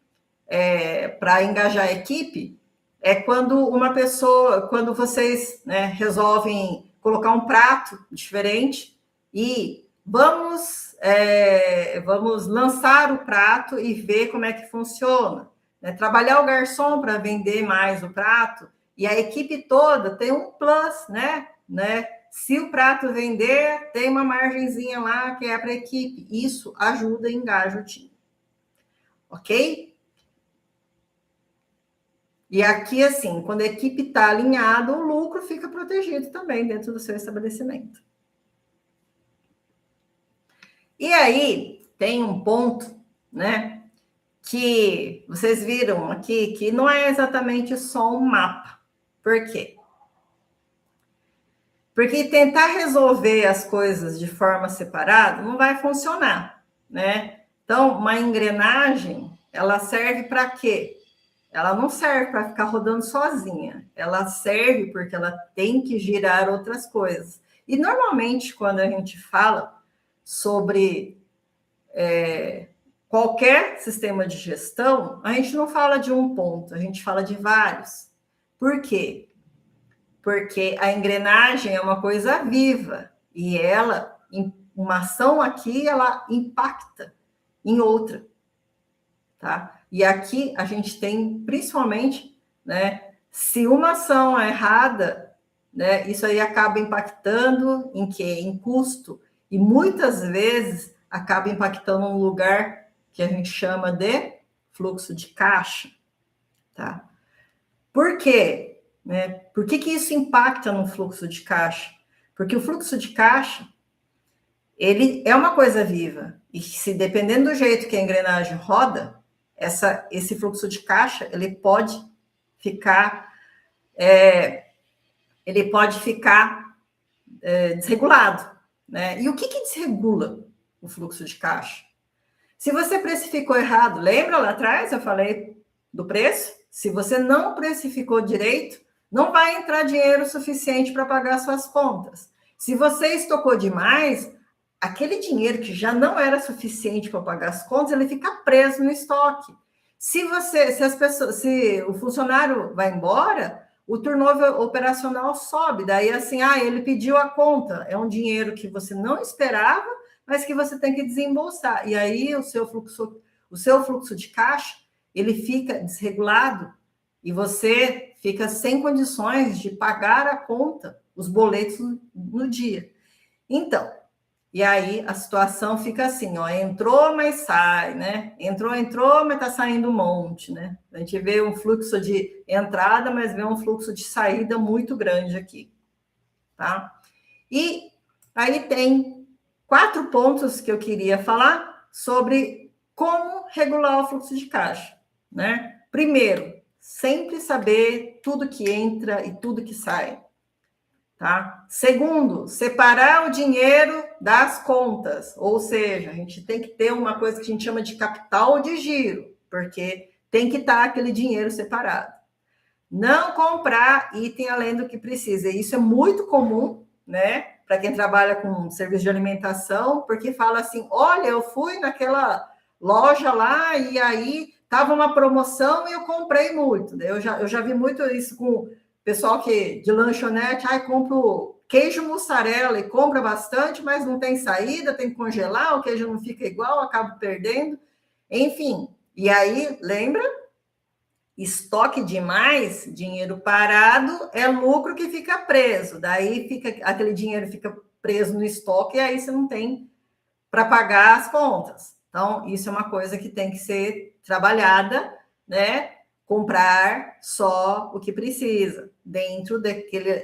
para engajar a equipe, é quando vocês, né, resolvem colocar um prato diferente e vamos lançar o prato e ver como é que funciona, né? Trabalhar o garçom para vender mais o prato, e a equipe toda tem um plus, né? Se o prato vender, tem uma margenzinha lá que é para a equipe. Isso ajuda e engaja o time. Ok? E aqui, assim, quando a equipe está alinhada, o lucro fica protegido também dentro do seu estabelecimento. E aí, tem um ponto, né, que vocês viram aqui, que não é exatamente só um mapa. Por quê? Porque tentar resolver as coisas de forma separada não vai funcionar, né? Então, uma engrenagem, ela serve para quê? Ela não serve para ficar rodando sozinha. Ela serve porque ela tem que girar outras coisas. E, normalmente, quando a gente fala sobre qualquer sistema de gestão, a gente não fala de um ponto, a gente fala de vários. Por quê? Porque a engrenagem é uma coisa viva e uma ação aqui, ela impacta em outra, tá? E aqui a gente tem, principalmente, né, se uma ação é errada, né, isso aí acaba impactando em quê? Em custo. E muitas vezes acaba impactando um lugar que a gente chama de fluxo de caixa, tá? Por quê? Né? Por que isso impacta no fluxo de caixa? Porque o fluxo de caixa, ele é uma coisa viva. E se dependendo do jeito que a engrenagem roda, esse fluxo de caixa, ele pode ficar desregulado. Né? E o que desregula o fluxo de caixa? Se você precificou errado, lembra lá atrás eu falei do preço? Se você não precificou direito, não vai entrar dinheiro suficiente para pagar suas contas. Se você estocou demais, aquele dinheiro que já não era suficiente para pagar as contas, ele fica preso no estoque. Se o funcionário vai embora, o turnover operacional sobe. Daí, assim, ele pediu a conta. É um dinheiro que você não esperava, mas que você tem que desembolsar. E aí o seu fluxo de caixa, ele fica desregulado e você fica sem condições de pagar a conta, os boletos no dia. Então, e aí a situação fica assim, ó, entrou, mas sai, né? Entrou, mas tá saindo um monte, né? A gente vê um fluxo de entrada, mas vê um fluxo de saída muito grande aqui, tá? E aí tem 4 pontos que eu queria falar sobre como regular o fluxo de caixa, né? Primeiro, sempre saber tudo que entra e tudo que sai. Tá? Segundo, separar o dinheiro das contas, ou seja, a gente tem que ter uma coisa que a gente chama de capital de giro, porque tem que estar aquele dinheiro separado. Não comprar item além do que precisa. Isso é muito comum, né? Para quem trabalha com serviço de alimentação, porque fala assim: olha, eu fui naquela loja lá e aí estava uma promoção e eu comprei muito. Eu já vi muito isso com pessoal de lanchonete, compro queijo mussarela e compra bastante, mas não tem saída, tem que congelar, o queijo não fica igual, acabo perdendo. Enfim, e aí, lembra? Estoque demais, dinheiro parado, é lucro que fica preso. Daí aquele dinheiro fica preso no estoque e aí você não tem para pagar as contas. Então, isso é uma coisa que tem que ser trabalhada, né? Comprar só o que precisa, dentro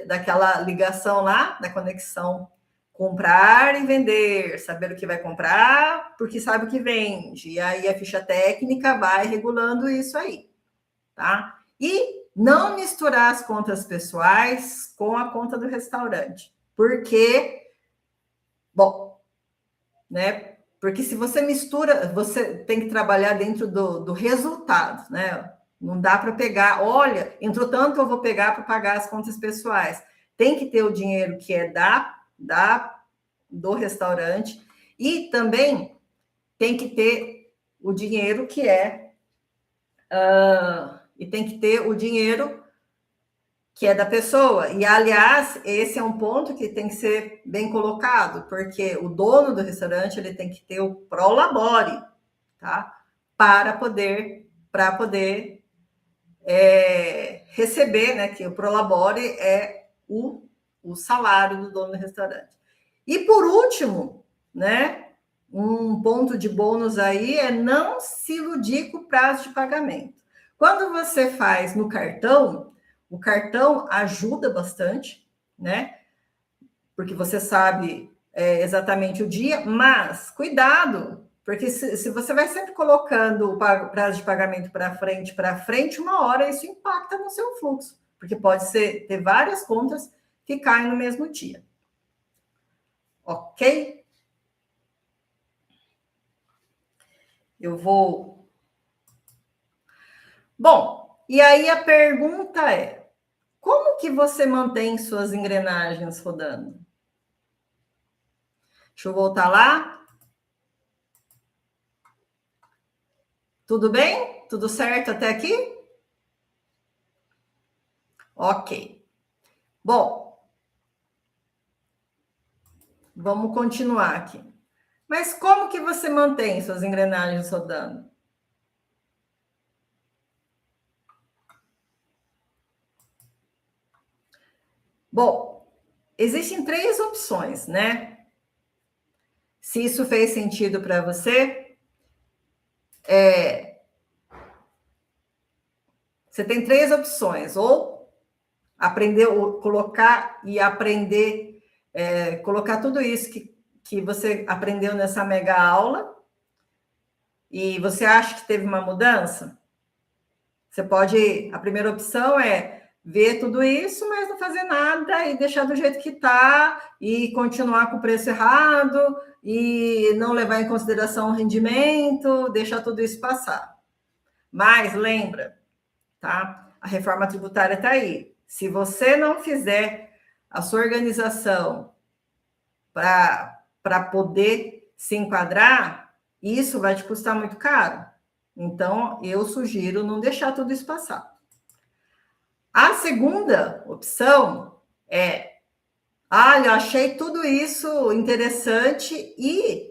daquela ligação lá, da conexão comprar e vender, saber o que vai comprar, porque sabe o que vende. E aí a ficha técnica vai regulando isso aí, tá? E não misturar as contas pessoais com a conta do restaurante, porque, bom, né? Porque se você mistura, você tem que trabalhar dentro do resultado, né? Não dá para pegar, olha, entrou tanto, eu vou pegar para pagar as contas pessoais. Tem que ter o dinheiro que é do restaurante e também tem que ter o dinheiro que é e tem que ter o dinheiro que é da pessoa. E, aliás, esse é um ponto que tem que ser bem colocado, porque o dono do restaurante ele tem que ter o prolabore, tá? Para poder receber, né? Que o prolabore é o salário do dono do restaurante. E, por último, né? Um ponto de bônus aí é não se iludir com o prazo de pagamento. Quando você faz no cartão, o cartão ajuda bastante, né? Porque você sabe exatamente o dia, mas cuidado, porque se você vai sempre colocando o prazo de pagamento para frente, uma hora isso impacta no seu fluxo, porque pode ter várias contas que caem no mesmo dia. Ok? Eu vou. Bom, e aí a pergunta é: como que você mantém suas engrenagens rodando? Deixa eu voltar lá. Tudo bem? Tudo certo até aqui? Ok. Bom, vamos continuar aqui. Mas como que você mantém suas engrenagens rodando? Bom, existem 3 opções, né? Se isso fez sentido para você, você tem 3 opções: ou aprender, ou colocar e aprender, colocar tudo isso que você aprendeu nessa mega aula, e você acha que teve uma mudança? Você pode, a primeira opção é ver tudo isso, mas não fazer nada e deixar do jeito que está e continuar com o preço errado e não levar em consideração o rendimento, deixar tudo isso passar. Mas lembra, tá? A reforma tributária está aí. Se você não fizer a sua organização para poder se enquadrar, isso vai te custar muito caro. Então, eu sugiro não deixar tudo isso passar. A segunda opção é: olha, eu achei tudo isso interessante e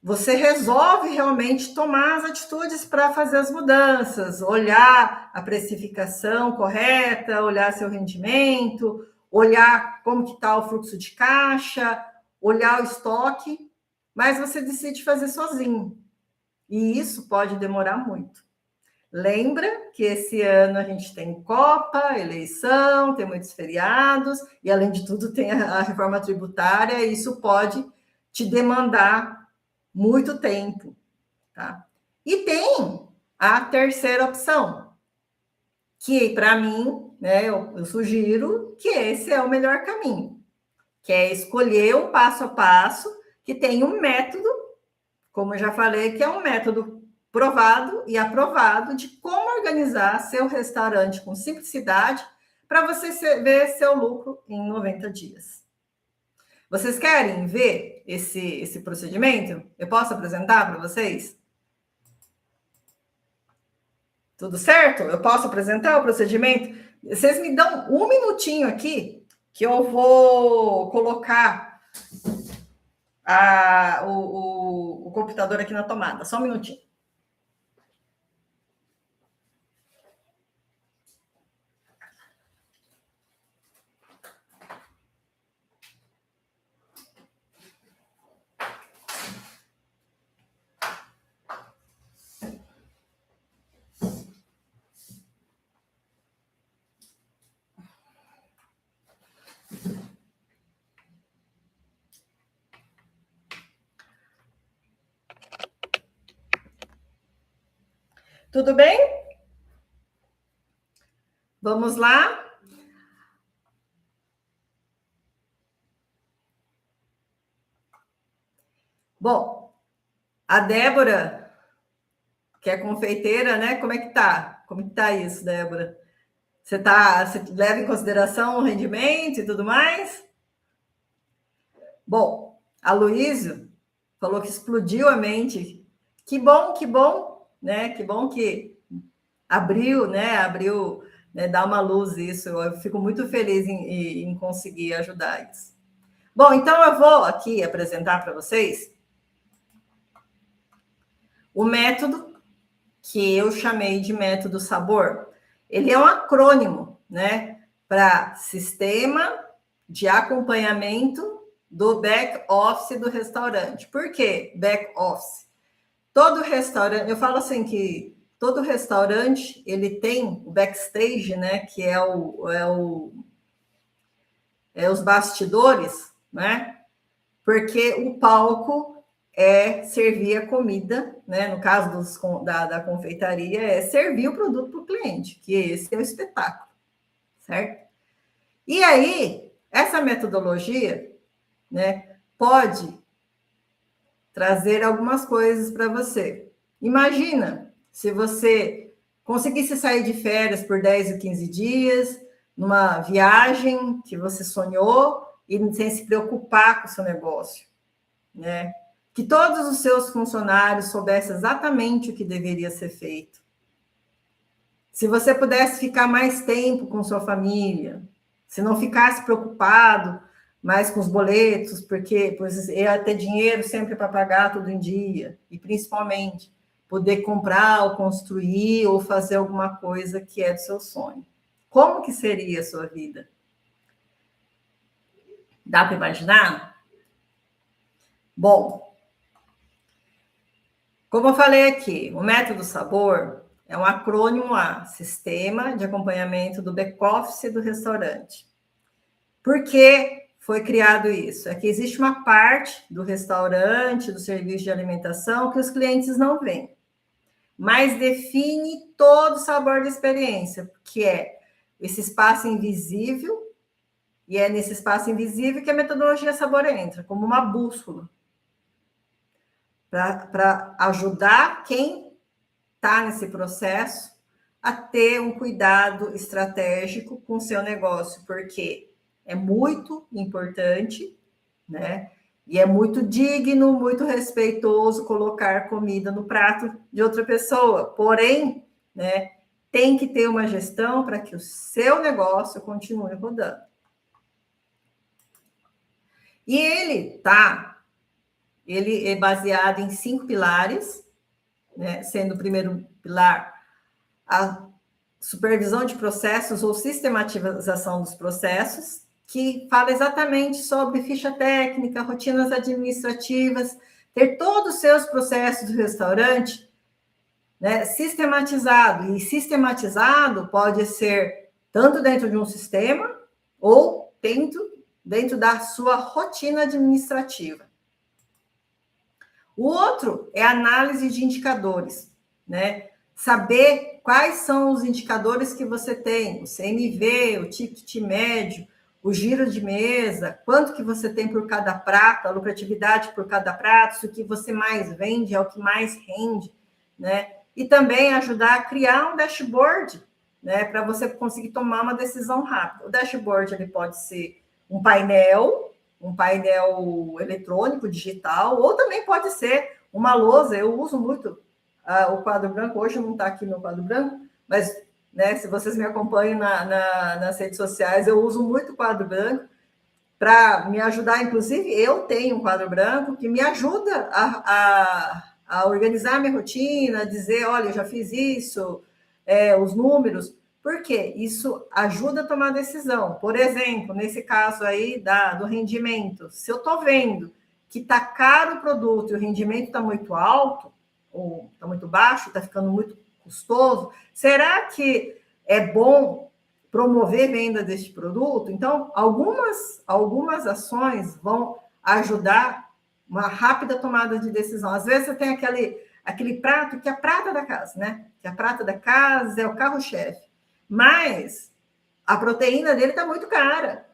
você resolve realmente tomar as atitudes para fazer as mudanças, olhar a precificação correta, olhar seu rendimento, olhar como que está o fluxo de caixa, olhar o estoque, mas você decide fazer sozinho. E isso pode demorar muito. Lembra que esse ano a gente tem Copa, eleição, tem muitos feriados, e além de tudo tem a reforma tributária, e isso pode te demandar muito tempo, tá? E tem a terceira opção, que para mim, né, eu sugiro que esse é o melhor caminho, que é escolher o passo a passo, que tem um método, como eu já falei, que é um método provado e aprovado de como organizar seu restaurante com simplicidade para você ver seu lucro em 90 dias. Vocês querem ver esse procedimento? Eu posso apresentar para vocês? Tudo certo? Eu posso apresentar o procedimento? Vocês me dão um minutinho aqui, que eu vou colocar o computador aqui na tomada. Só um minutinho. Tudo bem? Vamos lá? Bom, a Débora, que é confeiteira, né? Como é que tá? Como que tá isso, Débora? Você leva em consideração o rendimento e tudo mais? Bom, a Luísio falou que explodiu a mente. Que bom, né? Que bom que abriu, né? Dá uma luz isso. Eu fico muito feliz em conseguir ajudar isso. Bom, então eu vou aqui apresentar para vocês o método que eu chamei de método sabor. Ele é um acrônimo, né? Para Sistema de Acompanhamento do Back Office do Restaurante. Por que Back Office? Todo restaurante, eu falo assim que todo restaurante ele tem o backstage, né? Que é os bastidores, né? Porque o palco é servir a comida, né? No caso da confeitaria, é servir o produto para o cliente, que esse é o espetáculo, certo? E aí, essa metodologia, né, pode trazer algumas coisas para você. Imagina se você conseguisse sair de férias por 10 ou 15 dias, numa viagem que você sonhou e sem se preocupar com o seu negócio, né? Que todos os seus funcionários soubessem exatamente o que deveria ser feito. Se você pudesse ficar mais tempo com sua família, se não ficasse preocupado mais com os boletos, porque ia ter dinheiro sempre para pagar tudo em dia, e principalmente poder comprar ou construir ou fazer alguma coisa que é do seu sonho. Como que seria a sua vida? Dá para imaginar? Bom, como eu falei aqui, o método sabor é um acrônimo a Sistema de Acompanhamento do Back-Office do Restaurante. Por que foi criado isso? É que existe uma parte do restaurante, do serviço de alimentação, que os clientes não veem, mas define todo o sabor da experiência, que é esse espaço invisível, e é nesse espaço invisível que a metodologia sabor entra, como uma bússola, para ajudar quem está nesse processo a ter um cuidado estratégico com o seu negócio, porque é muito importante né? E é muito digno, muito respeitoso colocar comida no prato de outra pessoa. Porém, né, tem que ter uma gestão para que o seu negócio continue rodando. E ele é baseado em 5 pilares, né, sendo o primeiro pilar a supervisão de processos ou sistematização dos processos, que fala exatamente sobre ficha técnica, rotinas administrativas, ter todos os seus processos do restaurante, né, sistematizado. E sistematizado pode ser tanto dentro de um sistema ou dentro da sua rotina administrativa. O outro é a análise de indicadores, né? Saber quais são os indicadores que você tem, o CMV, o ticket médio, o giro de mesa, quanto que você tem por cada prato, a lucratividade por cada prato, se o que você mais vende é o que mais rende, né? E também ajudar a criar um dashboard, né, para você conseguir tomar uma decisão rápida. O dashboard ele pode ser um painel eletrônico, digital, ou também pode ser uma lousa. Eu uso muito o quadro branco, hoje não está aqui meu quadro branco, mas, né, se vocês me acompanham nas redes sociais, eu uso muito o quadro branco para me ajudar. Inclusive, eu tenho um quadro branco que me ajuda a organizar a minha rotina, a dizer, olha, eu já fiz isso, os números, porque isso ajuda a tomar decisão. Por exemplo, nesse caso aí do rendimento, se eu estou vendo que está caro o produto e o rendimento está muito alto, ou está muito baixo, está ficando muito custoso, será que é bom promover venda deste produto? Então, algumas ações vão ajudar uma rápida tomada de decisão. Às vezes você tem aquele prato que é a prata da casa, né? Que a prata da casa é o carro-chefe. Mas a proteína dele está muito cara.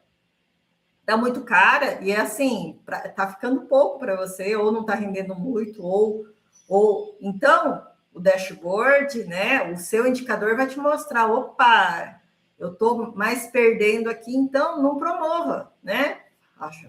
Está muito cara e é assim, está ficando pouco para você, ou não está rendendo muito, ou então o dashboard, né? O seu indicador vai te mostrar, opa, eu estou mais perdendo aqui, então não promova, né?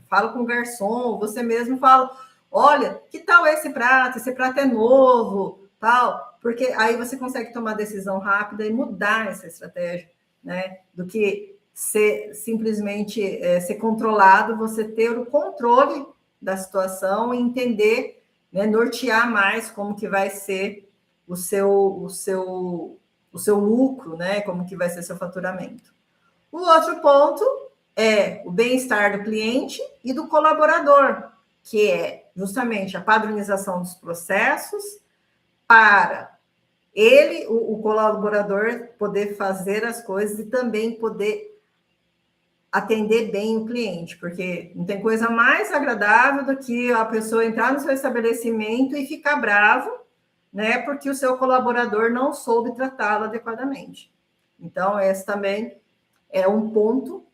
Fala com o garçom, você mesmo fala, olha, que tal esse prato? Esse prato é novo, tal, porque aí você consegue tomar decisão rápida e mudar essa estratégia, né? Do que simplesmente ser controlado, você ter o controle da situação e entender, né, nortear mais como que vai ser o seu lucro, né? Como que vai ser seu faturamento. O outro ponto é o bem-estar do cliente e do colaborador, que é justamente a padronização dos processos para ele, o colaborador, poder fazer as coisas e também poder atender bem o cliente, porque não tem coisa mais agradável do que a pessoa entrar no seu estabelecimento e ficar bravo, né, porque o seu colaborador não soube tratá-lo adequadamente. Então, esse também é um ponto,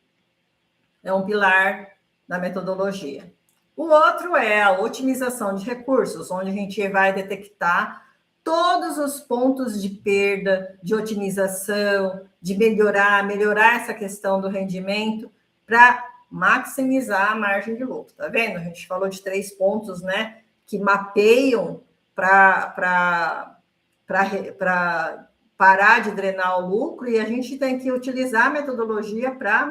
é um pilar da metodologia. O outro é a otimização de recursos, onde a gente vai detectar todos os pontos de perda, de otimização, de melhorar essa questão do rendimento para maximizar a margem de lucro. Tá vendo? A gente falou de 3 pontos, né, que mapeiam para parar de drenar o lucro, e a gente tem que utilizar a metodologia para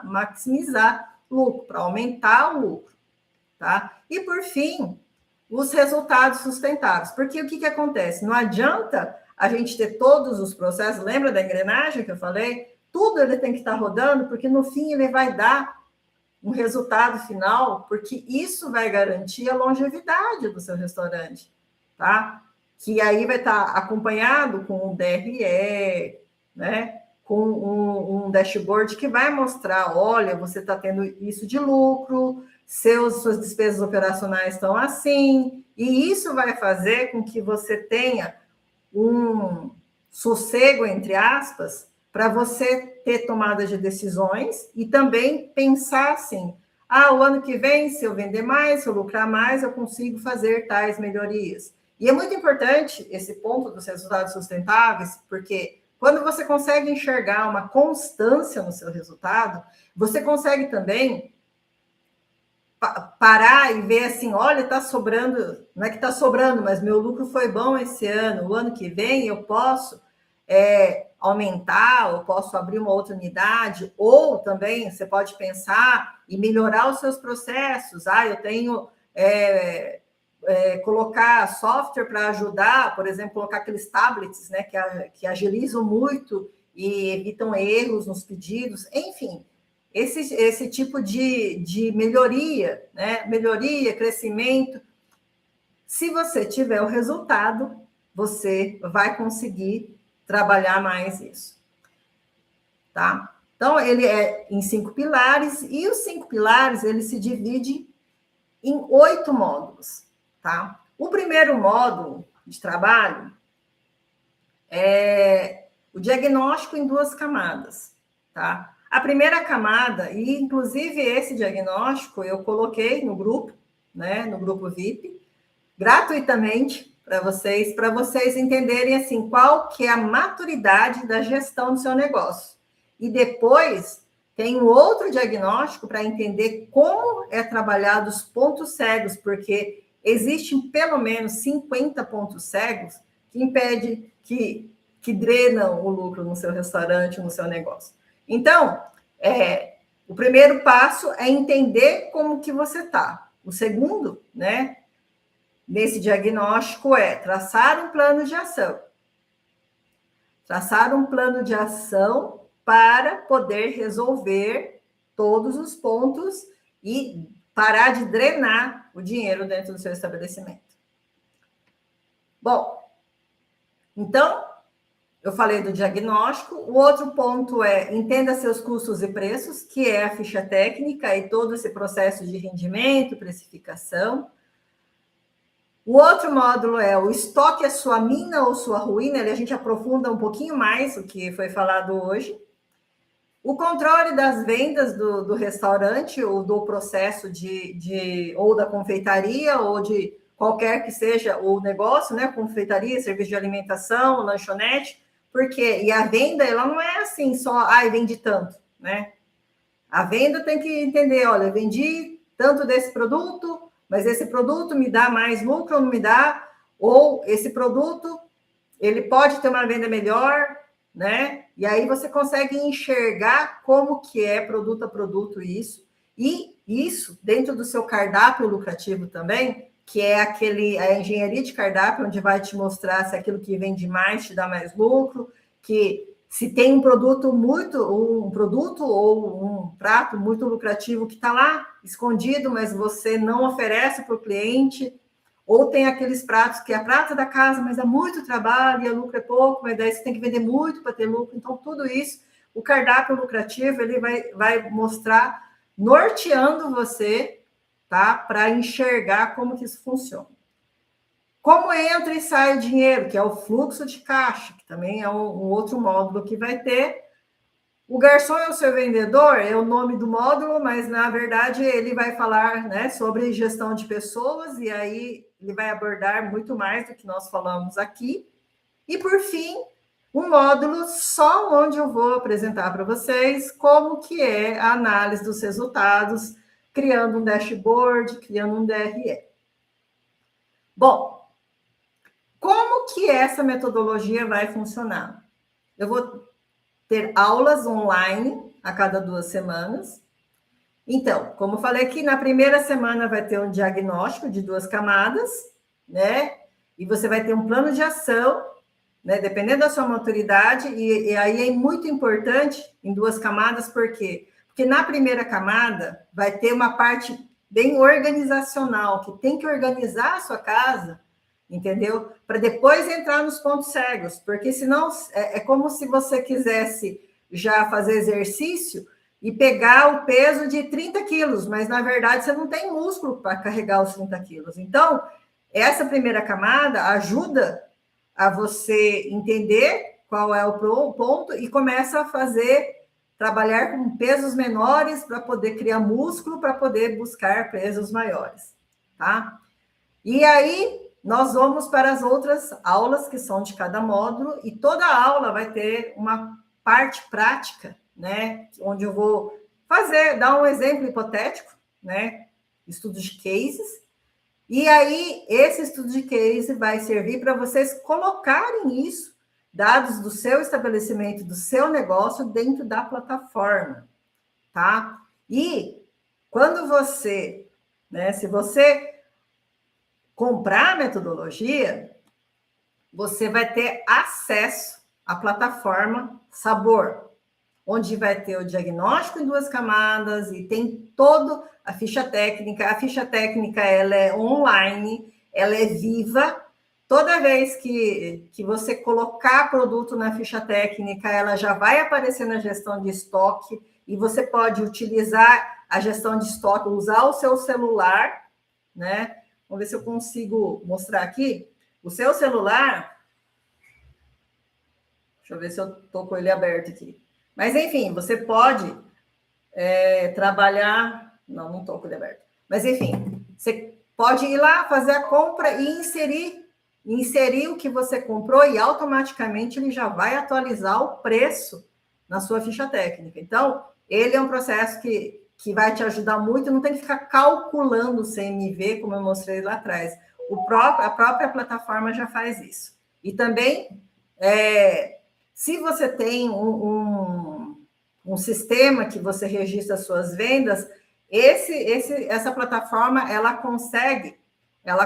maximizar o lucro, para aumentar o lucro, tá? E, por fim, os resultados sustentáveis. Porque o que acontece? Não adianta a gente ter todos os processos, lembra da engrenagem que eu falei? Tudo ele tem que estar rodando, porque no fim ele vai dar um resultado final, porque isso vai garantir a longevidade do seu restaurante, tá? Que aí vai estar acompanhado com um DRE, né? Com um dashboard que vai mostrar, olha, você está tendo isso de lucro, suas despesas operacionais estão assim, e isso vai fazer com que você tenha um sossego, entre aspas, para você ter tomada de decisões e também pensar assim, o ano que vem, se eu vender mais, se eu lucrar mais, eu consigo fazer tais melhorias. E é muito importante esse ponto dos resultados sustentáveis, porque quando você consegue enxergar uma constância no seu resultado, você consegue também parar e ver assim, olha, está sobrando, não é que está sobrando, mas meu lucro foi bom esse ano, o ano que vem eu posso aumentar, ou posso abrir uma outra unidade, ou também você pode pensar e melhorar os seus processos. Eu tenho colocar software para ajudar, por exemplo, colocar aqueles tablets, né, que agilizam muito e evitam erros nos pedidos, enfim. Esse tipo de melhoria, né? Melhoria, crescimento. Se você tiver o resultado, você vai conseguir trabalhar mais isso. Tá? Então, ele é em 5 pilares, e os 5 pilares, ele se divide em 8 módulos. Tá? O primeiro módulo de trabalho é o diagnóstico em 2 camadas. Tá? A primeira camada, e inclusive esse diagnóstico eu coloquei no grupo, né, no grupo VIP, gratuitamente para vocês entenderem assim qual que é a maturidade da gestão do seu negócio. E depois tem um outro diagnóstico para entender como é trabalhado os pontos cegos, porque existem pelo menos 50 pontos cegos que impedem, que drenam o lucro no seu restaurante, no seu negócio. Então, o primeiro passo é entender como que você está. O segundo, né, nesse diagnóstico é traçar um plano de ação. Traçar um plano de ação para poder resolver todos os pontos e parar de drenar o dinheiro dentro do seu estabelecimento. Bom, então, eu falei do diagnóstico. O outro ponto é entenda seus custos e preços, que é a ficha técnica e todo esse processo de rendimento, precificação. O outro módulo é o estoque é sua mina ou sua ruína, a gente aprofunda um pouquinho mais o que foi falado hoje. O controle das vendas do restaurante ou do processo ou da confeitaria ou de qualquer que seja o negócio, né? Confeitaria, serviço de alimentação, lanchonete. E a venda, ela não é assim só, vende tanto, né? A venda tem que entender, olha, vendi tanto desse produto, mas esse produto me dá mais lucro ou não me dá, ou esse produto, ele pode ter uma venda melhor, né? E aí você consegue enxergar como que é produto a produto isso. E isso, dentro do seu cardápio lucrativo também, que é a engenharia de cardápio, onde vai te mostrar se aquilo que vende mais te dá mais lucro, que se tem um produto ou um prato muito lucrativo que está lá escondido, mas você não oferece para o cliente, ou tem aqueles pratos que é a prata da casa, mas dá muito trabalho e o lucro é pouco, mas daí você tem que vender muito para ter lucro. Então, tudo isso, o cardápio lucrativo, ele vai mostrar, norteando você, tá? Para enxergar como que isso funciona. Como entra e sai o dinheiro, que é o fluxo de caixa, que também é um outro módulo que vai ter. O garçom é o seu vendedor, é o nome do módulo, mas na verdade ele vai falar, né, sobre gestão de pessoas, e aí ele vai abordar muito mais do que nós falamos aqui. E por fim, um módulo só onde eu vou apresentar para vocês como que é a análise dos resultados, criando um dashboard, criando um DRE. Bom, como que essa metodologia vai funcionar? Eu vou ter aulas online a cada 2 semanas. Então, como eu falei aqui, na primeira semana vai ter um diagnóstico de 2 camadas, né? E você vai ter um plano de ação, né? Dependendo da sua maturidade, e aí é muito importante em 2 camadas, por quê? Porque na primeira camada vai ter uma parte bem organizacional, que tem que organizar a sua casa, entendeu? Para depois entrar nos pontos cegos, porque senão é como se você quisesse já fazer exercício e pegar o peso de 30 quilos, mas na verdade você não tem músculo para carregar os 30 quilos. Então, essa primeira camada ajuda a você entender qual é o ponto e começa a trabalhar com pesos menores para poder criar músculo, para poder buscar pesos maiores, tá? E aí, nós vamos para as outras aulas que são de cada módulo, e toda aula vai ter uma parte prática, né? Onde eu vou dar um exemplo hipotético, né? estudos de cases, e aí esse estudo de case vai servir para vocês colocarem isso, dados do seu estabelecimento, do seu negócio, dentro da plataforma, tá? E quando você, né, se você comprar a metodologia, você vai ter acesso à plataforma Sabor, onde vai ter o diagnóstico em 2 camadas e tem toda a ficha técnica. A ficha técnica ela é online, ela é viva. Toda vez que você colocar produto na ficha técnica, ela já vai aparecer na gestão de estoque e você pode utilizar a gestão de estoque, usar o seu celular, né? Vamos ver se eu consigo mostrar aqui. O seu celular, deixa eu ver se eu estou com ele aberto aqui. Mas, enfim, você pode trabalhar... Não estou com ele aberto. Mas, enfim, você pode ir lá, fazer a compra e inserir o que você comprou e automaticamente ele já vai atualizar o preço na sua ficha técnica. Então, ele é um processo que vai te ajudar muito, não tem que ficar calculando o CMV, como eu mostrei lá atrás. A própria plataforma já faz isso. E também, se você tem um sistema que você registra as suas vendas, essa plataforma ela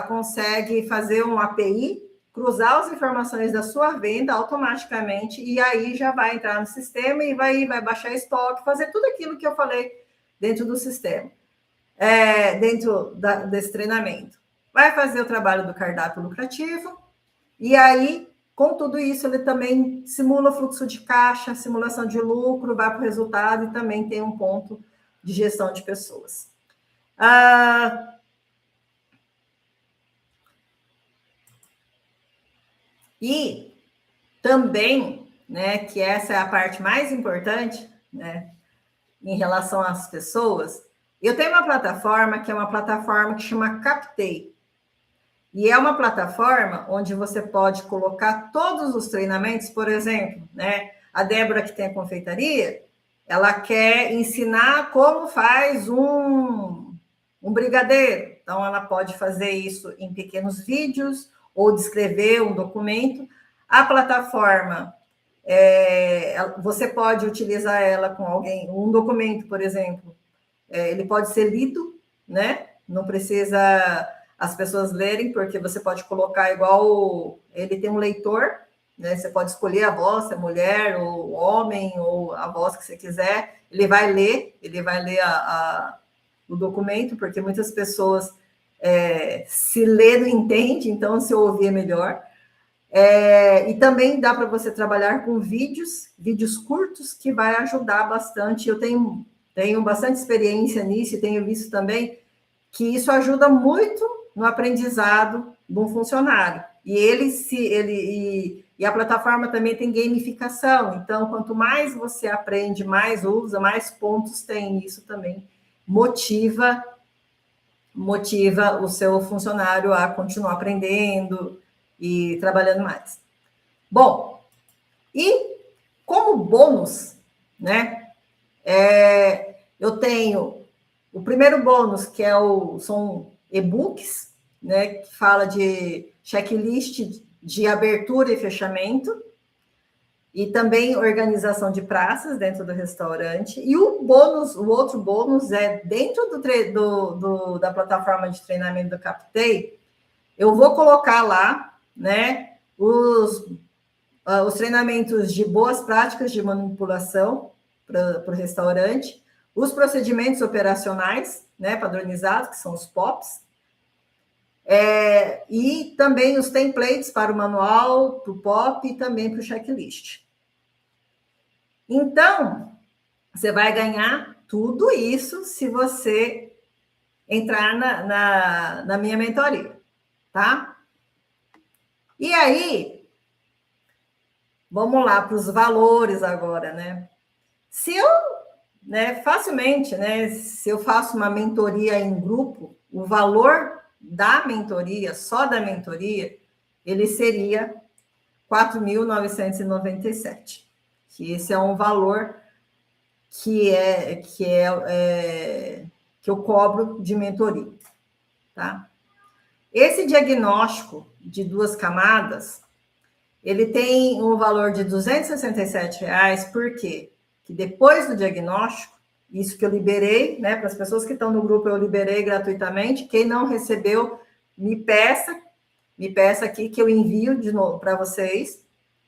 consegue fazer um API, cruzar as informações da sua venda automaticamente, e aí já vai entrar no sistema e vai baixar estoque, fazer tudo aquilo que eu falei dentro do sistema, dentro desse treinamento. Vai fazer o trabalho do cardápio lucrativo, e aí, com tudo isso, ele também simula fluxo de caixa, simulação de lucro, vai para o resultado e também tem um ponto de gestão de pessoas. E também, né, que essa é a parte mais importante, né, em relação às pessoas, eu tenho uma plataforma que é uma plataforma que chama Captei. E é uma plataforma onde você pode colocar todos os treinamentos, por exemplo, né? A Débora, que tem a confeitaria, ela quer ensinar como faz um brigadeiro. Então, ela pode fazer isso em pequenos vídeos ou descrever um documento. A plataforma, você pode utilizar ela com alguém, um documento, por exemplo, ele pode ser lido, né? Não precisa as pessoas lerem, porque você pode colocar igual... Ele tem um leitor, né? Você pode escolher a voz, se é mulher, ou homem, ou a voz que você quiser. Ele vai ler o documento, porque muitas pessoas se ler não entende, então se ouvir é melhor. E também dá para você trabalhar com vídeos curtos, que vai ajudar bastante. Eu tenho bastante experiência nisso e tenho visto também que isso ajuda muito no aprendizado de um funcionário. E a plataforma também tem gamificação. Então, quanto mais você aprende, mais usa, mais pontos tem. Isso também motiva o seu funcionário a continuar aprendendo e trabalhando mais. Bom, e como bônus, né? Eu tenho o primeiro bônus, que são e-books, né, que fala de checklist de abertura e fechamento, e também organização de praças dentro do restaurante. E o outro bônus é dentro da plataforma de treinamento do Captei, eu vou colocar lá, né, os treinamentos de boas práticas de manipulação para o restaurante, os procedimentos operacionais, né, padronizados, que são os POPs, e também os templates para o manual, para o POP e também para o checklist. Então, você vai ganhar tudo isso se você entrar na minha mentoria, tá? E aí, vamos lá para os valores agora, né? Facilmente, né? Se eu faço uma mentoria em grupo, o valor da mentoria, só da mentoria, ele seria R$ 4.997. Que esse é um valor que que eu cobro de mentoria, tá? Esse diagnóstico de 2 camadas, ele tem um valor de R$ 267, por quê? Que depois do diagnóstico, isso que eu liberei, né, para as pessoas que estão no grupo, eu liberei gratuitamente. Quem não recebeu, me peça aqui que eu envio de novo para vocês,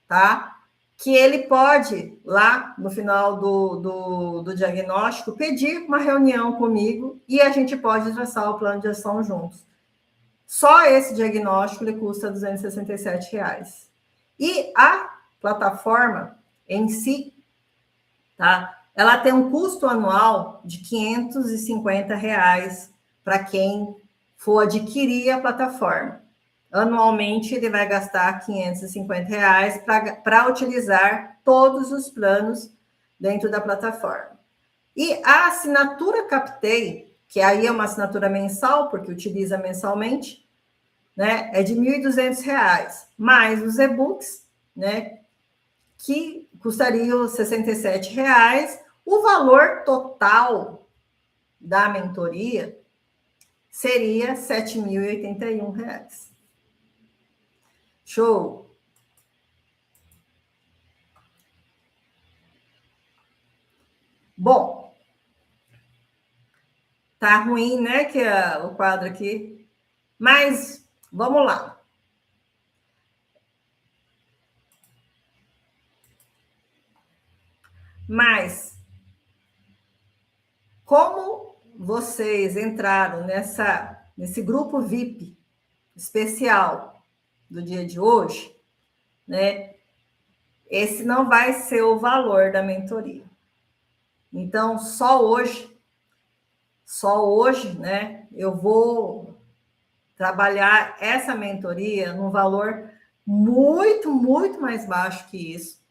tá? Que ele pode, lá no final do diagnóstico, pedir uma reunião comigo e a gente pode traçar o plano de ação juntos. Só esse diagnóstico ele custa R$ 267. E a plataforma em si, tá? Ela tem um custo anual de R$ 550 para quem for adquirir a plataforma. Anualmente, ele vai gastar R$ 550 para utilizar todos os planos dentro da plataforma. E a assinatura Captei, que aí é uma assinatura mensal, porque utiliza mensalmente, né, é de R$ 1.200, mais os e-books, né, que custariam R$ 67. O valor total da mentoria seria R$ 7.081. Show! Bom, tá ruim, né, que o quadro aqui, mas vamos lá. Mas como vocês entraram nesse grupo VIP especial do dia de hoje, né? Esse não vai ser o valor da mentoria. Então, só hoje, né, eu vou trabalhar essa mentoria num valor muito, muito mais baixo que isso.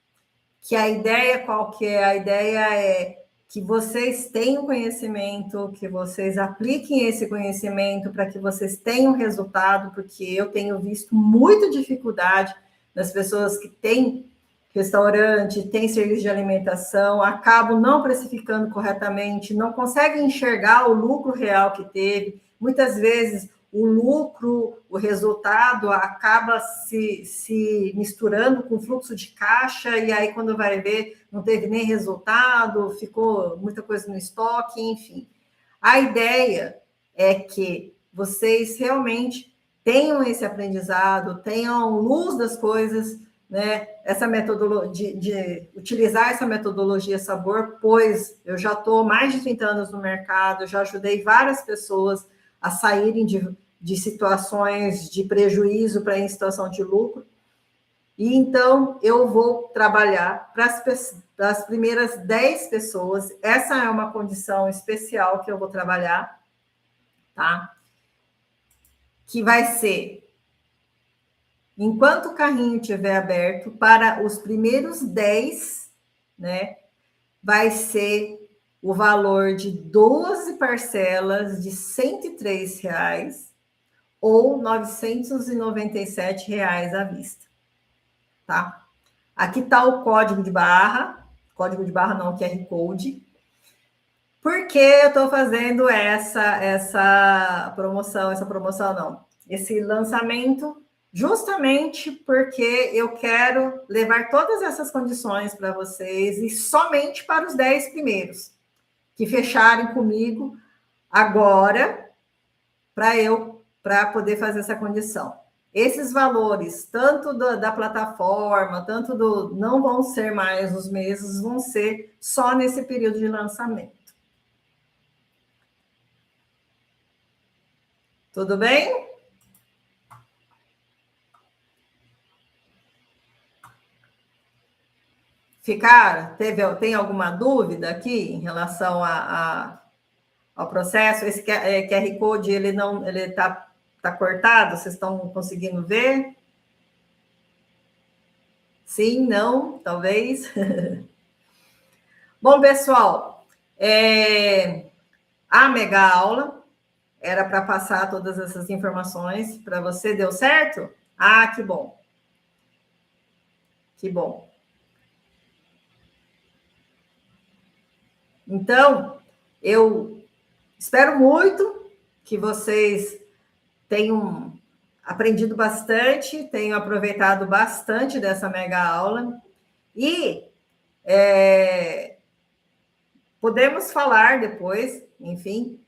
Que a ideia qual que é? A ideia é que vocês tenham conhecimento, que vocês apliquem esse conhecimento para que vocês tenham resultado, porque eu tenho visto muita dificuldade das pessoas que têm restaurante, têm serviço de alimentação, acabam não precificando corretamente, não conseguem enxergar o lucro real que teve. Muitas vezes o lucro, o resultado acaba se misturando com o fluxo de caixa, e aí quando vai ver, não teve nem resultado, ficou muita coisa no estoque, enfim. A ideia é que vocês realmente tenham esse aprendizado, tenham luz das coisas, né? Essa metodologia de utilizar essa metodologia sabor, pois eu já estou mais de 30 anos no mercado, já ajudei várias pessoas a saírem de situações de prejuízo para em situação de lucro. E então eu vou trabalhar para as primeiras 10 pessoas. Essa é uma condição especial que eu vou trabalhar, tá? Que vai ser, enquanto o carrinho estiver aberto, para os primeiros 10, né? Vai ser o valor de 12 parcelas de R$ 103 ou R$ 997 à vista, tá? Aqui está o código de barra não, QR Code. Por que eu estou fazendo essa promoção não, esse lançamento? Justamente porque eu quero levar todas essas condições para vocês e somente para os 10 primeiros que fecharem comigo agora, para poder fazer essa condição. Esses valores, tanto da plataforma, não vão ser mais os mesmos, vão ser só nesse período de lançamento. Tudo bem? Ficaram? Tem alguma dúvida aqui em relação ao processo? Esse QR Code, ele tá cortado? Vocês estão conseguindo ver? Sim, não, talvez. Bom, pessoal, a mega aula era para passar todas essas informações para você. Deu certo? Ah, que bom. Que bom. Então, eu Espero muito que vocês tenham aprendido bastante, tenham aproveitado bastante dessa mega aula e podemos falar depois, enfim,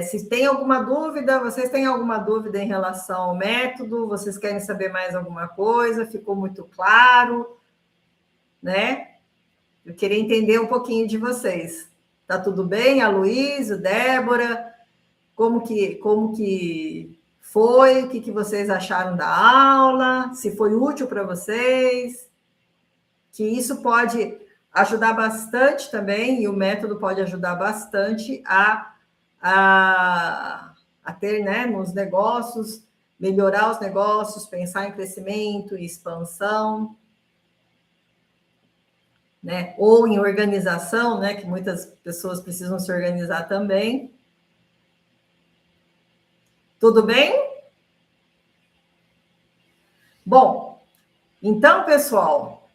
se tem alguma dúvida, vocês têm alguma dúvida em relação ao método, vocês querem saber mais alguma coisa, ficou muito claro, né? Eu queria entender um pouquinho de vocês. Tá tudo bem, Aloysio, Débora? Como que foi? O que vocês acharam da aula? Se foi útil para vocês? Que isso pode ajudar bastante também, e o método pode ajudar bastante a ter, né, nos negócios, melhorar os negócios, pensar em crescimento e expansão, né? Ou em organização, né? Que muitas pessoas precisam se organizar também. Tudo bem? Bom, então, pessoal,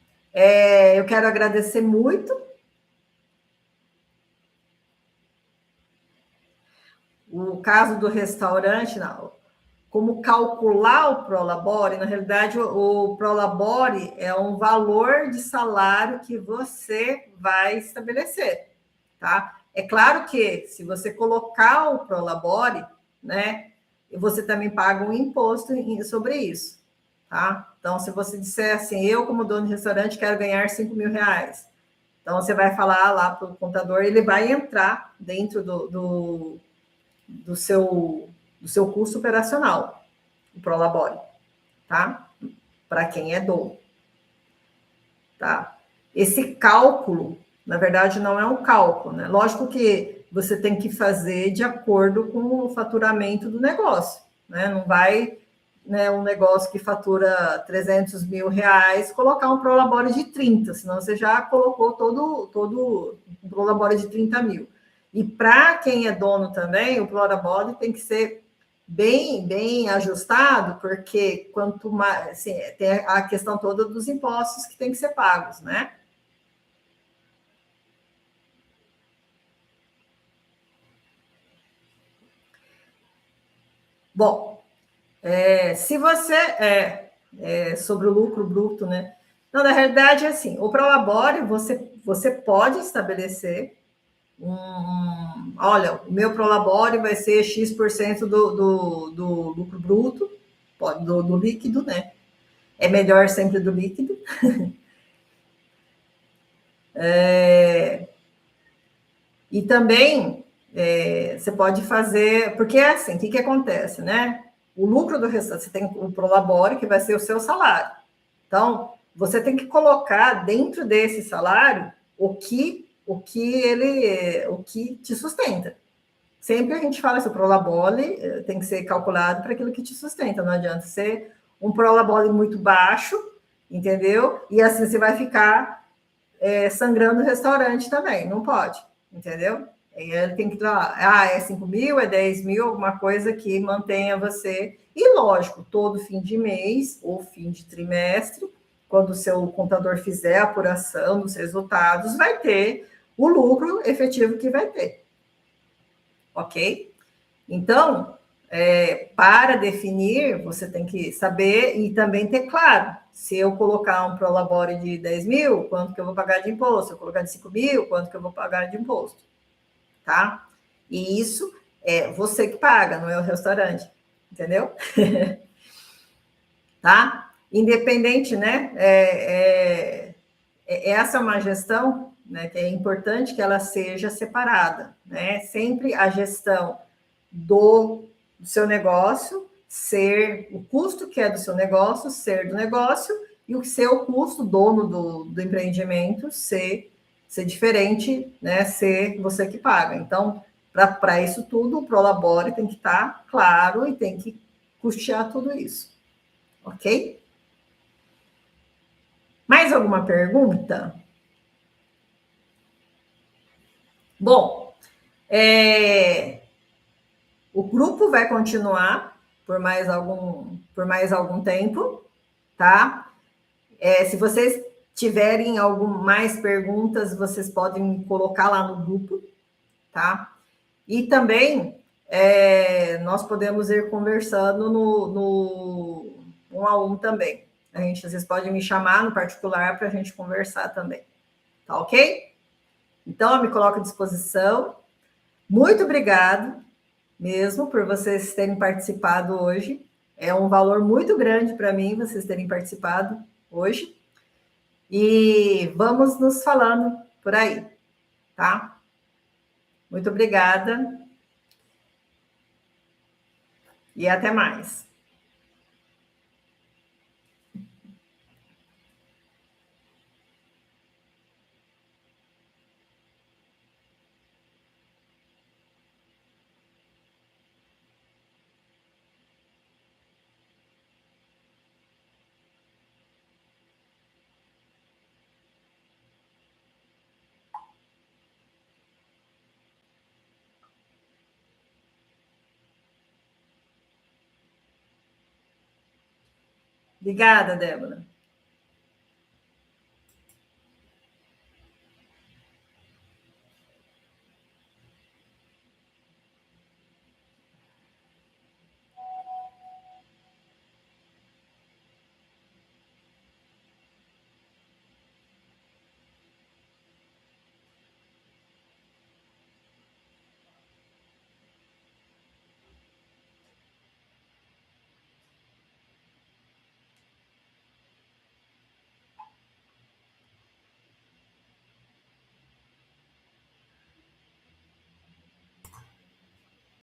eu quero agradecer muito. O caso do restaurante, não, como calcular o Prolabore, na realidade, o Prolabore é um valor de salário que você vai estabelecer, tá? É claro que se você colocar o Prolabore, né, você também paga um imposto sobre isso, tá? Então, se você disser assim, eu como dono de restaurante quero ganhar 5 mil reais, então você vai falar lá para o contador, ele vai entrar dentro do seu custo operacional, o Prolabore, tá? Para quem é dono, tá? Esse cálculo, na verdade, não é um cálculo, né? Lógico que você tem que fazer de acordo com o faturamento do negócio, né? Não vai, né, um negócio que fatura 300 mil reais, colocar um Prolabore de 30, senão você já colocou todo um Prolabore de 30 mil. E para quem é dono também, o Prolabore tem que ser bem ajustado, porque quanto mais, assim, tem a questão toda dos impostos que tem que ser pagos, né? Bom, se você sobre o lucro bruto, né? Não, na realidade é assim, o Prolabore você pode estabelecer olha, o meu Prolabore vai ser X% do lucro bruto, do líquido, né? É melhor sempre do líquido. E também você pode fazer, porque é assim, o que acontece, né? O lucro do restaurante, você tem o Prolabore, que vai ser o seu salário. Então, você tem que colocar dentro desse salário o que te sustenta. Sempre a gente fala que o Prolabore tem que ser calculado para aquilo que te sustenta. Não adianta ser um Prolabore muito baixo, entendeu? E assim você vai ficar sangrando o restaurante também. Não pode, entendeu? Ele tem que dar, é 5 mil, é 10 mil, alguma coisa que mantenha você. E lógico, todo fim de mês ou fim de trimestre, quando o seu contador fizer a apuração dos resultados, vai ter o lucro efetivo que vai ter. Ok? Então, para definir, você tem que saber e também ter claro. Se eu colocar um Prolabore de 10 mil, quanto que eu vou pagar de imposto? Se eu colocar de 5 mil, quanto que eu vou pagar de imposto? Tá? E isso é você que paga, não é o restaurante. Entendeu? Tá? Independente, né? Essa é uma gestão, né, que é importante que ela seja separada, né? Sempre a gestão do seu negócio ser o custo que é do seu negócio, ser do negócio, e o seu custo, dono do empreendimento, ser diferente, né? Ser você que paga. Então, para isso tudo, o Prolabore tem que estar claro e tem que custear tudo isso. Ok? Mais alguma pergunta? Bom, o grupo vai continuar por mais algum tempo, tá? Se vocês tiverem mais perguntas, vocês podem colocar lá no grupo, tá? E também nós podemos ir conversando no um a um também. A gente, vocês podem me chamar no particular para a gente conversar também. Tá ok? Então, eu me coloco à disposição. Muito obrigado mesmo por vocês terem participado hoje. É um valor muito grande para mim vocês terem participado hoje. E vamos nos falando por aí, tá? Muito obrigada e até mais. Obrigada, Débora.